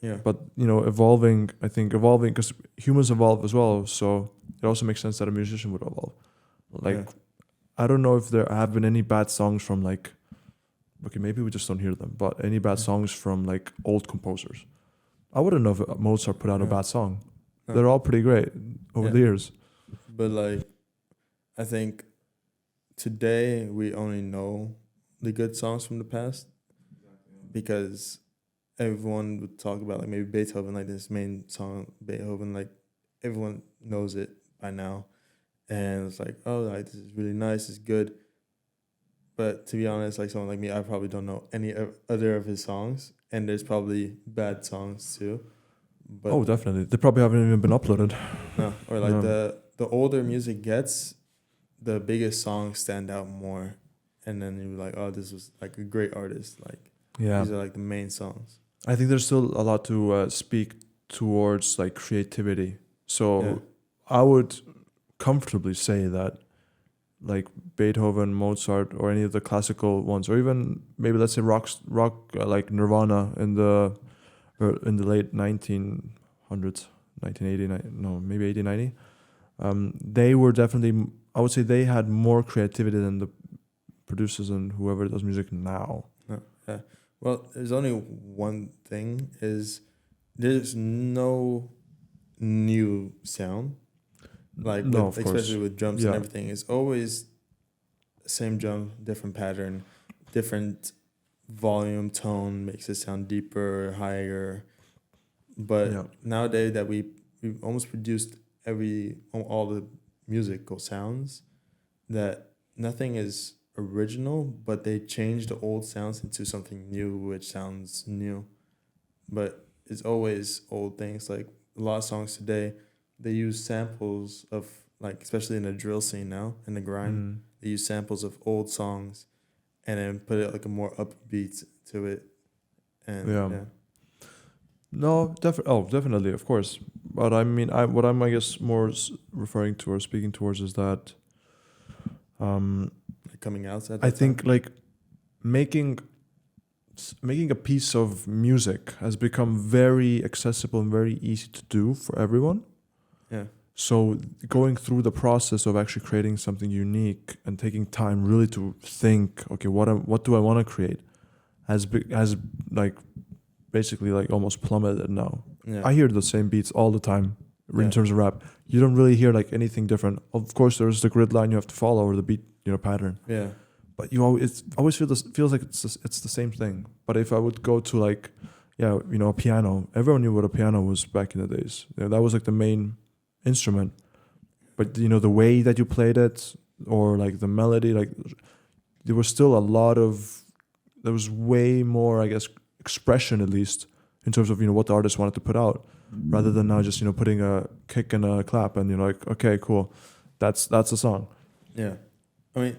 Yeah. But evolving because humans evolve as well, so it also makes sense that a musician would evolve. Like, I don't know if there have been any bad songs from like. Okay, maybe we just don't hear them, but any bad songs from like old composers. I wouldn't know if Mozart put out a bad song. No. They're all pretty great over the years. But like, I think today we only know the good songs from the past because everyone would talk about like maybe Beethoven, like this main song, Beethoven, like everyone knows it by now. And it's like, oh, like this is really nice, it's good. But to be honest, like someone like me, I probably don't know any other of his songs, and there's probably bad songs too. But definitely. They probably haven't even been uploaded. No, or like the older music gets, the biggest songs stand out more, and then you're like, oh, this was like a great artist. Like, these are like the main songs. I think there's still a lot to speak towards like creativity. So I would comfortably say that like Beethoven, Mozart, or any of the classical ones, or even maybe let's say rock like Nirvana in the late 1900s, 1980, no, maybe 80, 90. They were definitely, I would say they had more creativity than the producers and whoever does music now. Yeah. Well, there's only one thing is there's no new sound. Like No, with of course. especially with drums and Yeah. everything, it's always same drum, different pattern, different volume, tone makes it sound deeper, higher. Yeah. But nowadays that we almost produced all the musical sounds, that nothing is original, but they change the old sounds into something new, which sounds new. But it's always old things. Like a lot of songs today, they use samples of, like, especially in the drill scene now, in the grime, Mm. they use samples of old songs and then put it like a more upbeat to it. And Yeah. yeah. No, definitely, of course. But I mean, what I'm, I guess, more referring to or speaking towards is that um, Like coming out at I that time. think like making making a piece of music has become very accessible and very easy to do for everyone. Yeah. So going through the process of actually creating something unique and taking time really to think, okay, what do I want to create, has like basically like almost plummeted now. Yeah. I hear the same beats all the time in Yeah. terms of rap. You don't really hear like anything different. Of course, there's the grid line you have to follow or the beat, pattern. Yeah. But always feels like it's the same thing. But if I would go to like, a piano, everyone knew what a piano was back in the days. That was like the main instrument. But the way that you played it or like the melody, like there was still a lot of there was way more, I guess, expression at least in terms of what the artist wanted to put out, rather than now just putting a kick and a clap and like, okay, cool, that's a song. Yeah. I mean,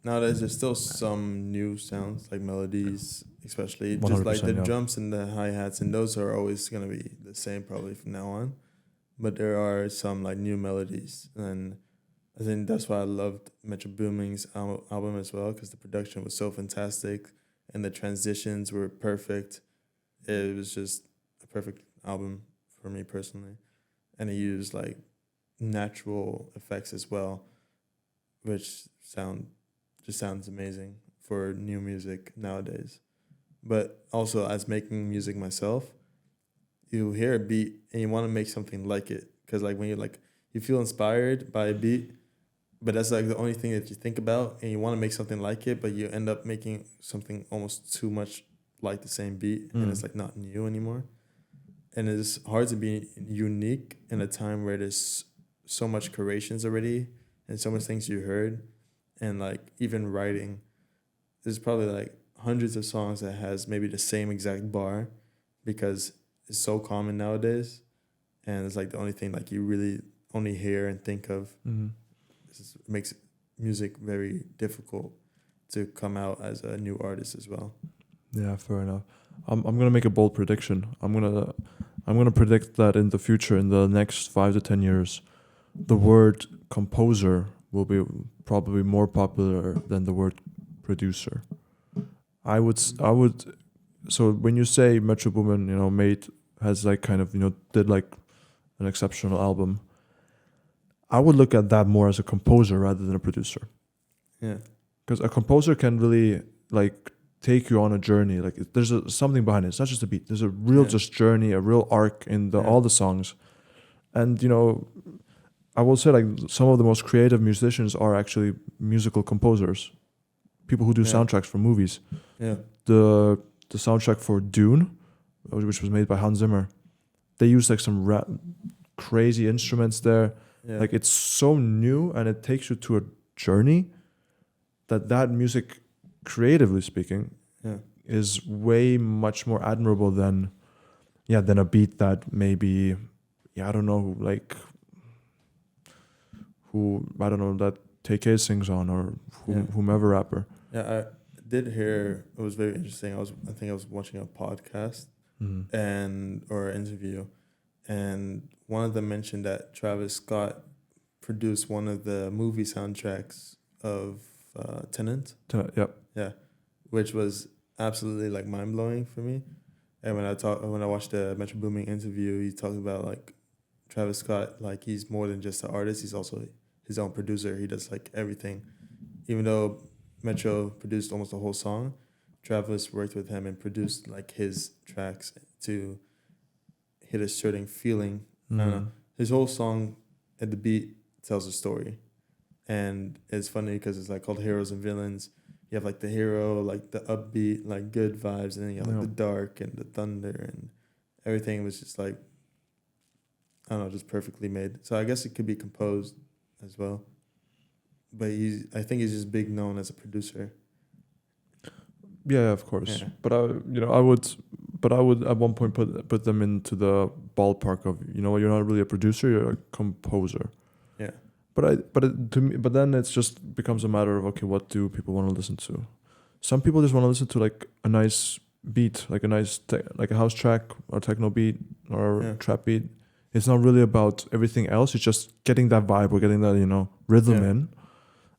nowadays there's still some new sounds like melodies, especially just like the 100%, yeah. drums and the hi hats, and those are always gonna be the same probably from now on. But there are some like new melodies, and I think that's why I loved Metro Booming's album as well, because the production was so fantastic and the transitions were perfect. It was just a perfect album for me personally, and he used like natural effects as well, which sounds amazing for new music nowadays. But also, as making music myself, you hear a beat and you want to make something like it, because like when you feel inspired by a beat, but that's like the only thing that you think about, and you want to make something like it, but you end up making something almost too much like the same beat, and it's like not new anymore. And it's hard to be unique in a time where there's so much creations already and so much things you heard, and like even writing, there's probably like hundreds of songs that has maybe the same exact bar, because it's so common nowadays, and it's like the only thing like you really only hear and think of. Mm-hmm. This makes music very difficult to come out as a new artist as well. Yeah, fair enough. I'm gonna make a bold prediction. I'm gonna predict that in the future, in the next 5 to 10 years, the word composer will be probably more popular than the word producer. I would. So when you say Metro Boomin, has like kind of did like an exceptional album, I would look at that more as a composer rather than a producer. Yeah. Because a composer can really like take you on a journey. Like there's something behind it. It's not just a beat. There's a real just journey, a real arc in all the songs. And I will say like some of the most creative musicians are actually musical composers. People who do soundtracks for movies. Yeah. The soundtrack for Dune, which was made by Hans Zimmer, they used like some crazy instruments there. Yeah. Like it's so new and it takes you to a journey that music, creatively speaking, is way much more admirable than a beat that maybe I don't know, like that TK sings on, or whomever rapper. Yeah, I did hear, it was very interesting. I think I was watching a podcast or interview, and one of them mentioned that Travis Scott produced one of the movie soundtracks of Tenet. Yep. Yeah, which was absolutely like mind blowing for me. And when I watched the Metro Booming interview, he talked about like Travis Scott, like he's more than just an artist. He's also his own producer. He does like everything. Even though Metro produced almost the whole song, Travis worked with him and produced like his tracks to hit a certain feeling. I don't know. His whole song at the beat tells a story, and it's funny because it's like called Heroes and Villains. You have like the hero, like the upbeat, like good vibes, and then you have like the dark and the thunder, and everything was just like, I don't know, just perfectly made. So I guess it could be composed as well. But I think he's just big known as a producer. Yeah, of course. Yeah. But I would at one point put them into the ballpark of, you're not really a producer, you're a composer. Yeah. But then it's just becomes a matter of, okay, what do people want to listen to? Some people just want to listen to like a nice beat, like a nice like a house track or techno beat or trap beat. It's not really about everything else. It's just getting that vibe or getting that rhythm in.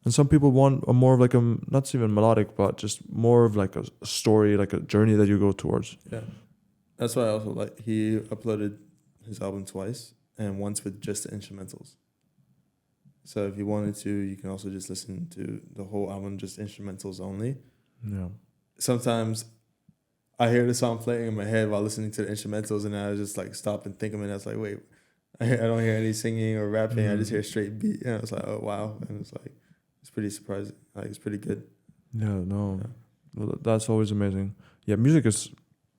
And some people want a more of like not even melodic, but just more of like a story, like a journey that you go towards. Yeah, that's why I also like he uploaded his album twice, and once with just the instrumentals. So if you wanted to, you can also just listen to the whole album, just instrumentals only. Yeah. Sometimes I hear the song playing in my head while listening to the instrumentals, and I just like stop and think of it. And I was like, wait, I don't hear any singing or rapping. I just hear straight beat. And I was like, oh wow. And it's like, it's pretty surprising. Like it's pretty good. Yeah, no. Yeah. Well, that's always amazing. Yeah, music is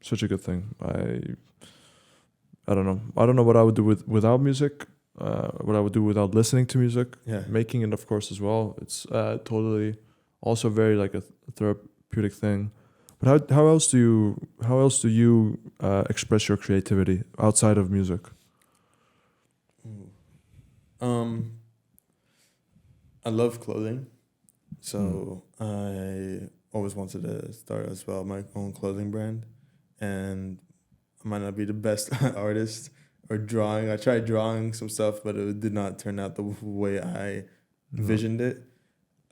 such a good thing. I don't know. I don't know what I would do without music. What I would do without listening to music. Yeah. Making it, of course, as well. It's totally also very like a therapeutic thing. But how else do you express your creativity outside of music? I love clothing, so I always wanted to start as well my own clothing brand, and I might not be the best artist or drawing. I tried drawing some stuff, but it did not turn out the way I envisioned it.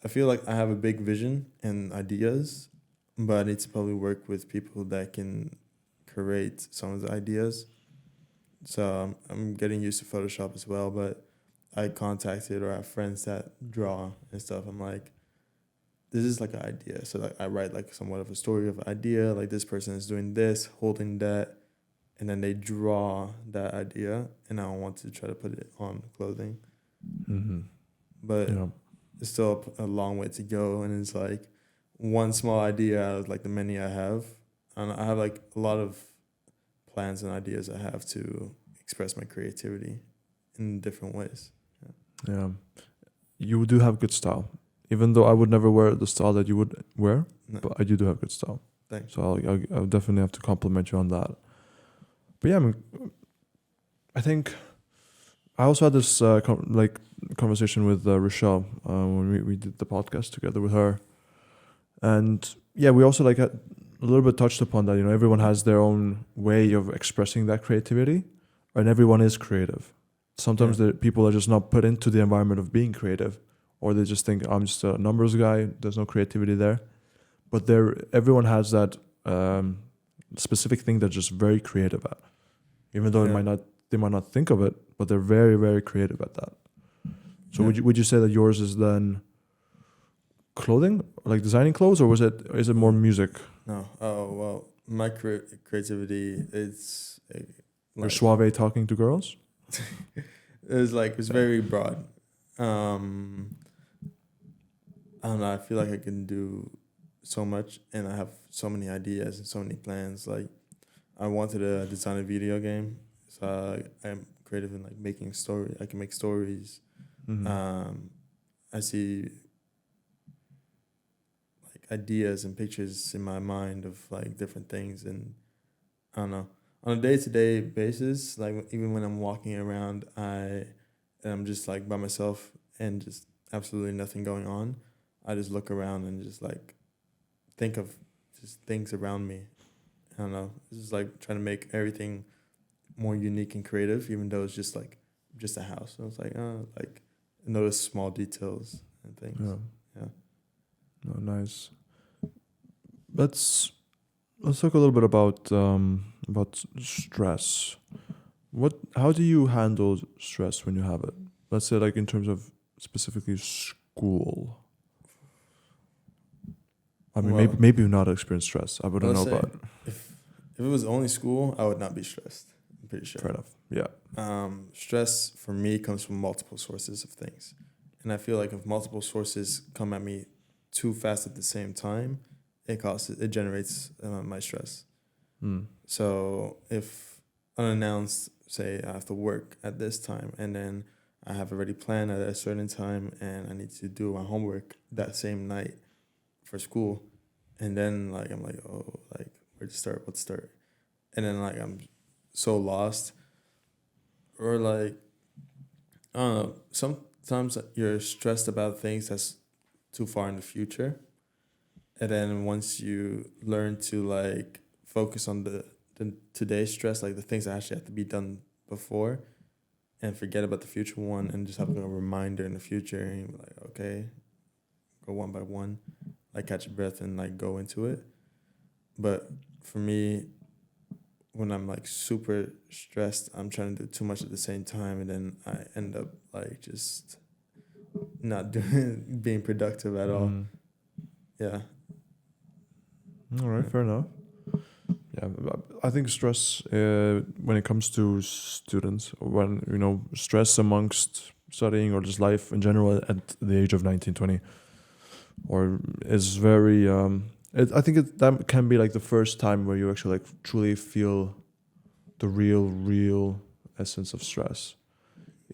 I feel like I have a big vision and ideas, but I need to probably work with people that can create some of the ideas. So I'm getting used to Photoshop as well, but I contacted or have friends that draw and stuff. I'm like, this is like an idea. So like I write like somewhat of a story of an idea. Like this person is doing this, holding that, and then they draw that idea, and I want to try to put it on clothing. Mm-hmm. But it's still a long way to go, and it's like one small idea out of like the many I have. And I have like a lot of plans and ideas I have to express my creativity in different ways. Yeah. You do have good style. Even though I would never wear the style that you would wear, but I do have good style. Thanks. So I'll definitely have to compliment you on that. But yeah, I think I also had this conversation with Rochelle when we did the podcast together with her. And yeah, we also like had a little bit touched upon that, everyone has their own way of expressing that creativity, and everyone is creative. Sometimes the people are just not put into the environment of being creative, or they just think I'm just a numbers guy. There's no creativity there, but everyone has that specific thing they're just very creative at, even though they might not think of it, but they're very, very creative at that. So would you say that yours is then clothing, like designing clothes, or is it more music? No. Oh well, my creativity is You're suave talking to girls. It's very broad. I don't know. I feel like I can do so much, and I have so many ideas and so many plans. Like, I wanted to design a video game, so I'm creative in like making story. I can make stories. Mm-hmm. I see like ideas and pictures in my mind of like different things, and I don't know. On a day-to-day basis, like even when I'm walking around, I'm just like by myself and just absolutely nothing going on. I just look around and just like think of just things around me. I don't know. It's just like trying to make everything more unique and creative, even though it's just a house. So it's like notice small details and things. Yeah. Oh, nice. Let's talk a little bit about stress. How do you handle stress when you have it? Let's say like in terms of specifically school. I mean, maybe you've not experienced stress. I wouldn't know, but if it was only school, I would not be stressed. I'm pretty sure. Fair enough. Yeah. Stress for me comes from multiple sources of things. And I feel like if multiple sources come at me too fast at the same time, it generates my stress. So if unannounced, say I have to work at this time, and then I have already planned at a certain time, and I need to do my homework that same night for school, and then like I'm like, oh, like where to start, what to start, and then like I'm so lost, or like I don't know. Sometimes you're stressed about things that's too far in the future, and then once you learn to like focus on the today's stress, like the things that actually have to be done before, and forget about the future one, and just have a reminder in the future, and you're like, okay, go one by one, like catch your breath and like go into it. But for me, when I'm like super stressed, I'm trying to do too much at the same time, and then I end up like just not doing being productive at all. Yeah. All right, fair enough. Yeah, I think stress when it comes to students, when stress amongst studying or just life in general at the age of 19, 20, or is very. I think that can be like the first time where you actually like truly feel the real essence of stress.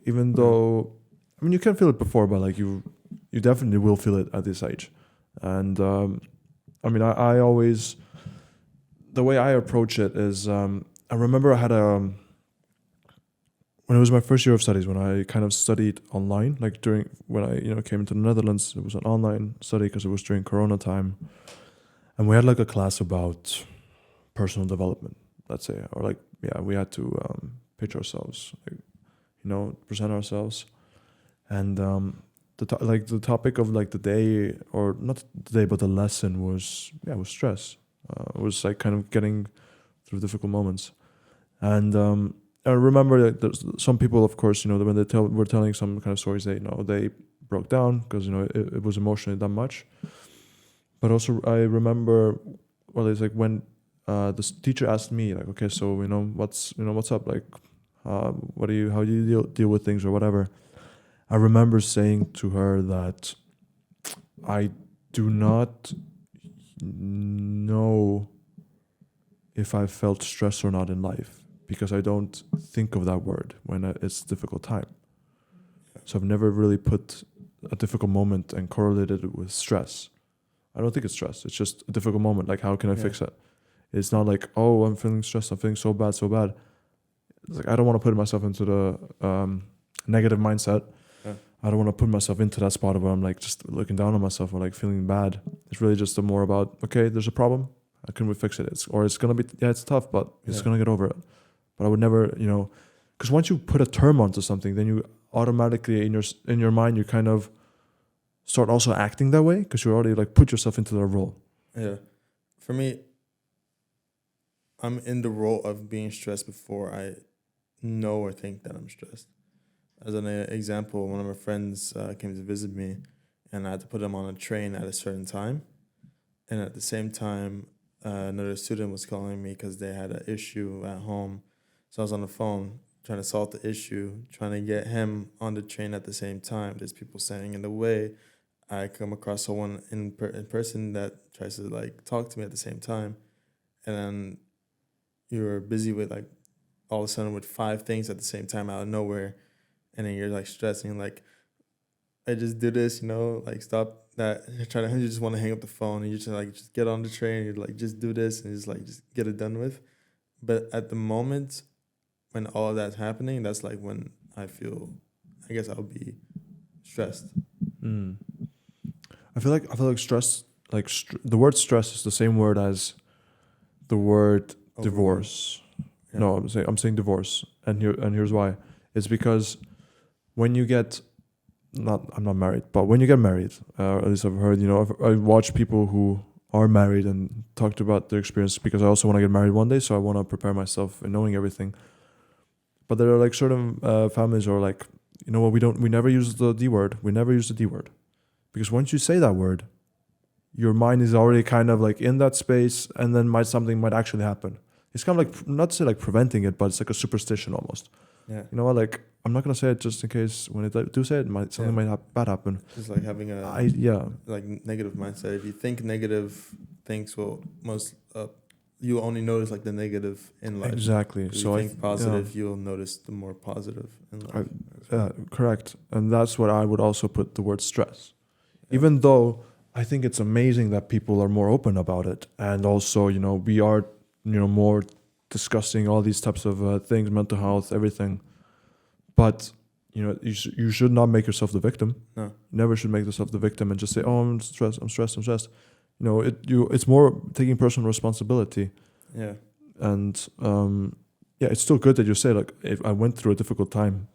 Even though, I mean, you can feel it before, but like you definitely will feel it at this age. And I mean, I always, the way I approach it is, I remember I had when it was my first year of studies, when I kind of studied online, like when I came into the Netherlands, it was an online study because it was during Corona time, and we had like a class about personal development, let's say, or like we had to pitch ourselves, like, present ourselves, and the topic of like the day, or not the day, but the lesson was stress. It was like kind of getting through difficult moments, and I remember that there's some people, of course, when they were telling some kind of stories, they broke down because it was emotionally that much. But also I remember, well, it's like when this teacher asked me, like, okay, so what's up, like, how do you deal with things or whatever. I remember saying to her that I do not know if I felt stress or not in life, because I don't think of that word when it's a difficult time. So I've never really put a difficult moment and correlated it with stress. I don't think it's stress. It's just a difficult moment. Like, how can I fix it? It's not like, oh, I'm feeling stressed. I'm feeling so bad. It's like, I don't want to put myself into the negative mindset. Yeah. I don't want to put myself into that spot where I'm like just looking down on myself or like feeling bad. It's really just more about, okay, there's a problem. How can we fix it? It's going to be, it's tough, but it's going to get over it. But I would never, because once you put a term onto something, then you automatically in your mind, you kind of start also acting that way because you already like put yourself into the role. Yeah. For me, I'm in the role of being stressed before I know or think that I'm stressed. As an example, one of my friends came to visit me, and I had to put him on a train at a certain time. And at the same time, another student was calling me because they had an issue at home. So I was on the phone trying to solve the issue, trying to get him on the train at the same time. There's people standing in the way. I come across someone in person that tries to like talk to me at the same time. And then you're busy with like all of a sudden with 5 things at the same time out of nowhere. And then you're like stressing, like, I just do this, like stop that. You just want to hang up the phone, and you just get on the train. You're like, just do this and just get it done with. But at the moment when all of that's happening, that's like when I guess I'll be stressed. I feel like stress, like the word stress is the same word as the word divorce. Yeah. No, I'm saying divorce, and here's why. It's because when you get I'm not married, but when you get married, at least I've heard, I've watched people who are married and talked about their experience, because I also want to get married one day, so I want to prepare myself in knowing everything. But there are like certain families are like, we never use the D word. We never use the D word. Because once you say that word, your mind is already kind of like in that space, and then something might actually happen. it's kind of like, not to say like preventing it, but it's like a superstition almost. Yeah. You know what? Like, I'm not gonna say it just in case when I do say it, something might bad happen. Just like having a like negative mindset. If you think negative things will you only notice like the negative in life. Exactly. If So you think positive, you'll notice the more positive in life. Correct. And that's what I would also put the word stress. Yeah. Even though I think it's amazing that people are more open about it, and also, you know, we are, you know, more discussing all these types of things, mental health, everything. But you know, you should not make yourself the victim. No. You never should make yourself the victim and just say, "Oh, I'm stressed. I'm stressed. I'm stressed." You know, it's more taking personal responsibility. Yeah. And it's still good that you say, like, if I went through a difficult time,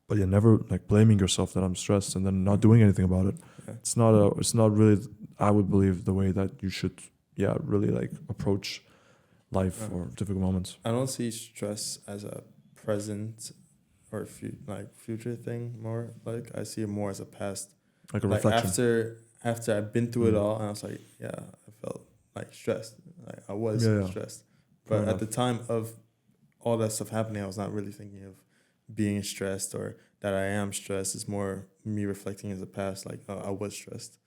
but you're never like blaming yourself that I'm stressed and then not doing anything about it. Yeah. It's not really, I would believe, the way that you should really like approach life or difficult moments. I don't see stress as a present or future thing. More like I see it more as a past, like a reflection. After I've been through it all, and I was like, I felt like stressed. Like I was stressed, but at the time of all that stuff happening, I was not really thinking of being stressed or that I am stressed. It's more me reflecting as a past, like, oh, I was stressed.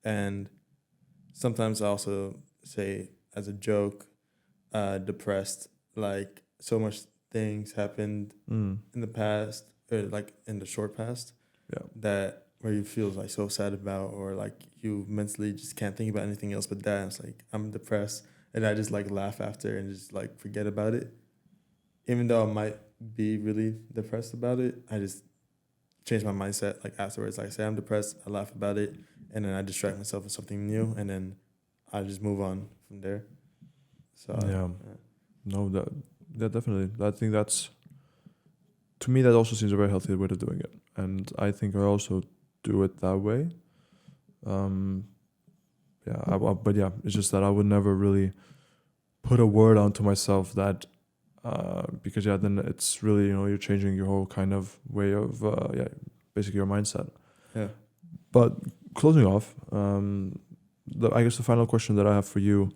And sometimes I also say as a joke, depressed, like so much things happened in the past, or like in the short past, that where you feel like so sad about, or like you mentally just can't think about anything else but that. And it's like, I'm depressed, and I just like laugh after and just like forget about it. Even though I might be really depressed about it, I just change my mindset. Like afterwards, like I say I'm depressed, I laugh about it, and then I distract myself with something new, and then I just move on from there. So no, that definitely. I think that's, to me, that also seems a very healthy way of doing it, and I think I also do it that way. It's just that I would never really put a word onto myself that. Because then it's really, you know, you're changing your whole kind of way of basically your mindset. Yeah. But closing off, I guess the final question that I have for you,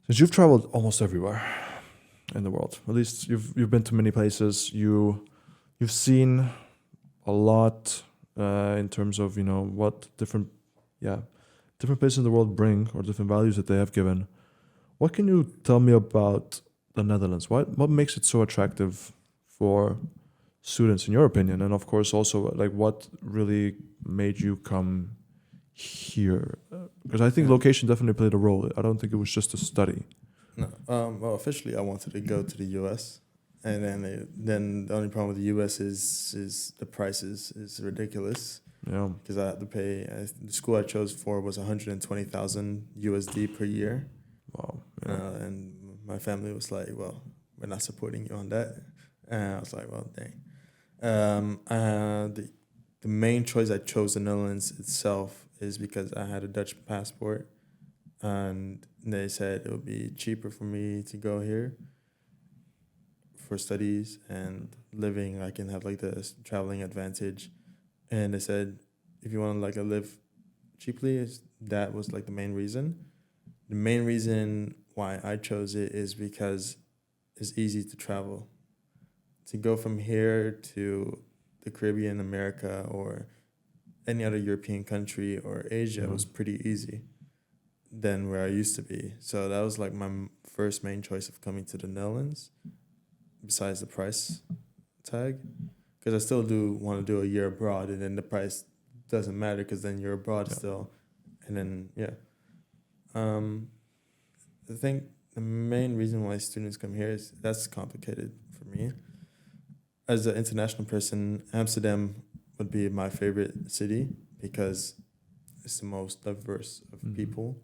since you've traveled almost everywhere in the world, at least you've been to many places, you've seen a lot in terms of, you know, what different places in the world bring, or different values that they have given. What can you tell me about the Netherlands? What makes it so attractive for students, in your opinion? And of course, also, like, what really made you come here? Because I think location definitely played a role. I don't think it was just a study. No. Well, officially, I wanted to go to the U.S., and then the only problem with the U.S. is the prices is ridiculous. Yeah. Because I had to pay. The school I chose for was 120,000 USD per year. Wow. Yeah. And my family was like, well, we're not supporting you on that. And I was like, well, dang. The main choice I chose the Netherlands itself is because I had a Dutch passport, and they said it would be cheaper for me to go here for studies and living. I can have like the traveling advantage. And they said, if you want to like live cheaply, that was like the main reason. The main reason why I chose it is because it's easy to travel. To go from here to the Caribbean, America, or any other European country or Asia was pretty easy than where I used to be. So that was like my first main choice of coming to the Netherlands, besides the price tag. Because I still do want to do a year abroad, and then the price doesn't matter because then you're abroad still. And then, I think the main reason why students come here is that's complicated for me. As an international person, Amsterdam would be my favorite city because it's the most diverse of people.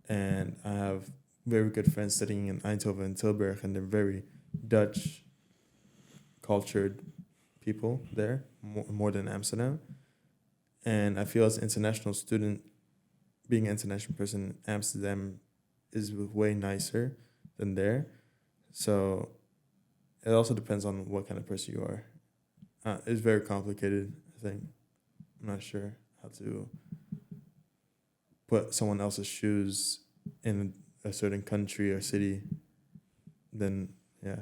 And I have very good friends studying in Eindhoven and Tilburg, and they're very Dutch cultured people there, more than Amsterdam. And I feel as an international student, being an international person, Amsterdam is way nicer than there. So it also depends on what kind of person you are. It's very complicated, I think. I'm not sure how to put someone else's shoes in a certain country or city then yeah.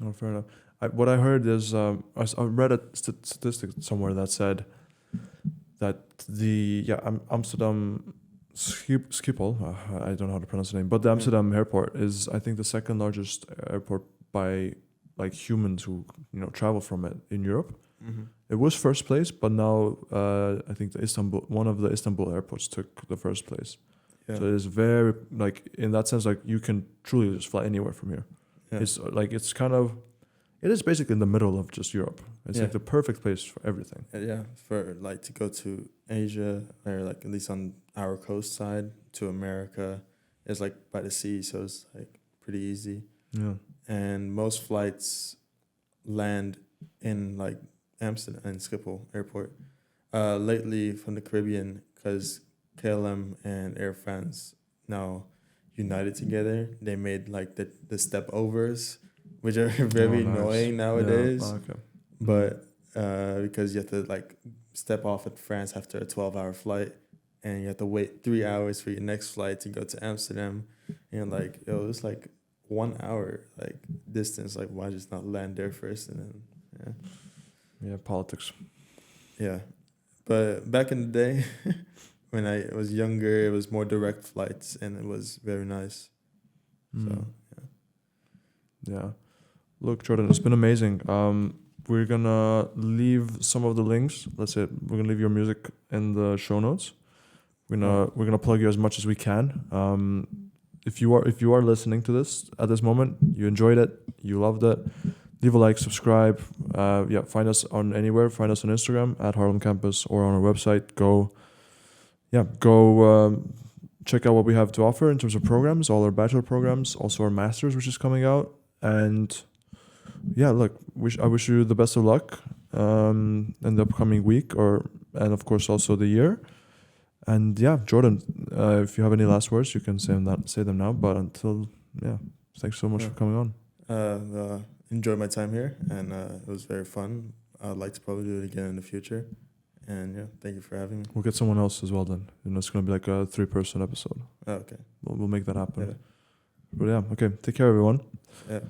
Oh, fair enough. What I heard is I read a statistic somewhere that said that Amsterdam Schiphol, I don't know how to pronounce the name, but the Amsterdam airport is, I think, the second largest airport by like humans who travel from it in Europe. It was first place, but now I think one of the Istanbul airports took the first place. Yeah. So it is very, like, in that sense, like, you can truly just fly anywhere from here. Yeah. It is basically in the middle of just Europe. It's like the perfect place for everything. Yeah, for like to go to Asia, or like at least on our coast side, to America, it's like by the sea, so it's like pretty easy. Yeah. And most flights land in like Amsterdam and Schiphol airport. Lately from the Caribbean, because KLM and Air France now united together, they made like the step overs, which are very annoying nowadays. Yeah. Oh, okay. But because you have to like step off at France after a 12-hour flight, and you have to wait 3 hours for your next flight to go to Amsterdam, and like it was like 1 hour like distance. Like, why just not land there first and then yeah, politics. Yeah, but back in the day, when I was younger, it was more direct flights, and it was very nice. So yeah. Look, Jordan, it's been amazing. We're gonna leave some of the links. Let's say we're gonna leave your music in the show notes. We're gonna plug you as much as we can. If you are listening to this at this moment, you enjoyed it, you loved it, leave a like, subscribe. Find us on anywhere. Find us on Instagram at Haarlem Campus or on our website. Go check out what we have to offer in terms of programs, all our bachelor programs, also our masters, which is coming out. And yeah, look, I wish you the best of luck in the upcoming week, and of course also the year. And yeah, Jordan, if you have any last words, you can say them now. But until thanks so much for coming on. Enjoyed my time here, and it was very fun. I'd like to probably do it again in the future. And yeah, thank you for having me. We'll get someone else as well then. It's going to be like a 3-person episode. Oh, okay. We'll make that happen. Yeah. But yeah, okay. Take care, everyone. Yeah.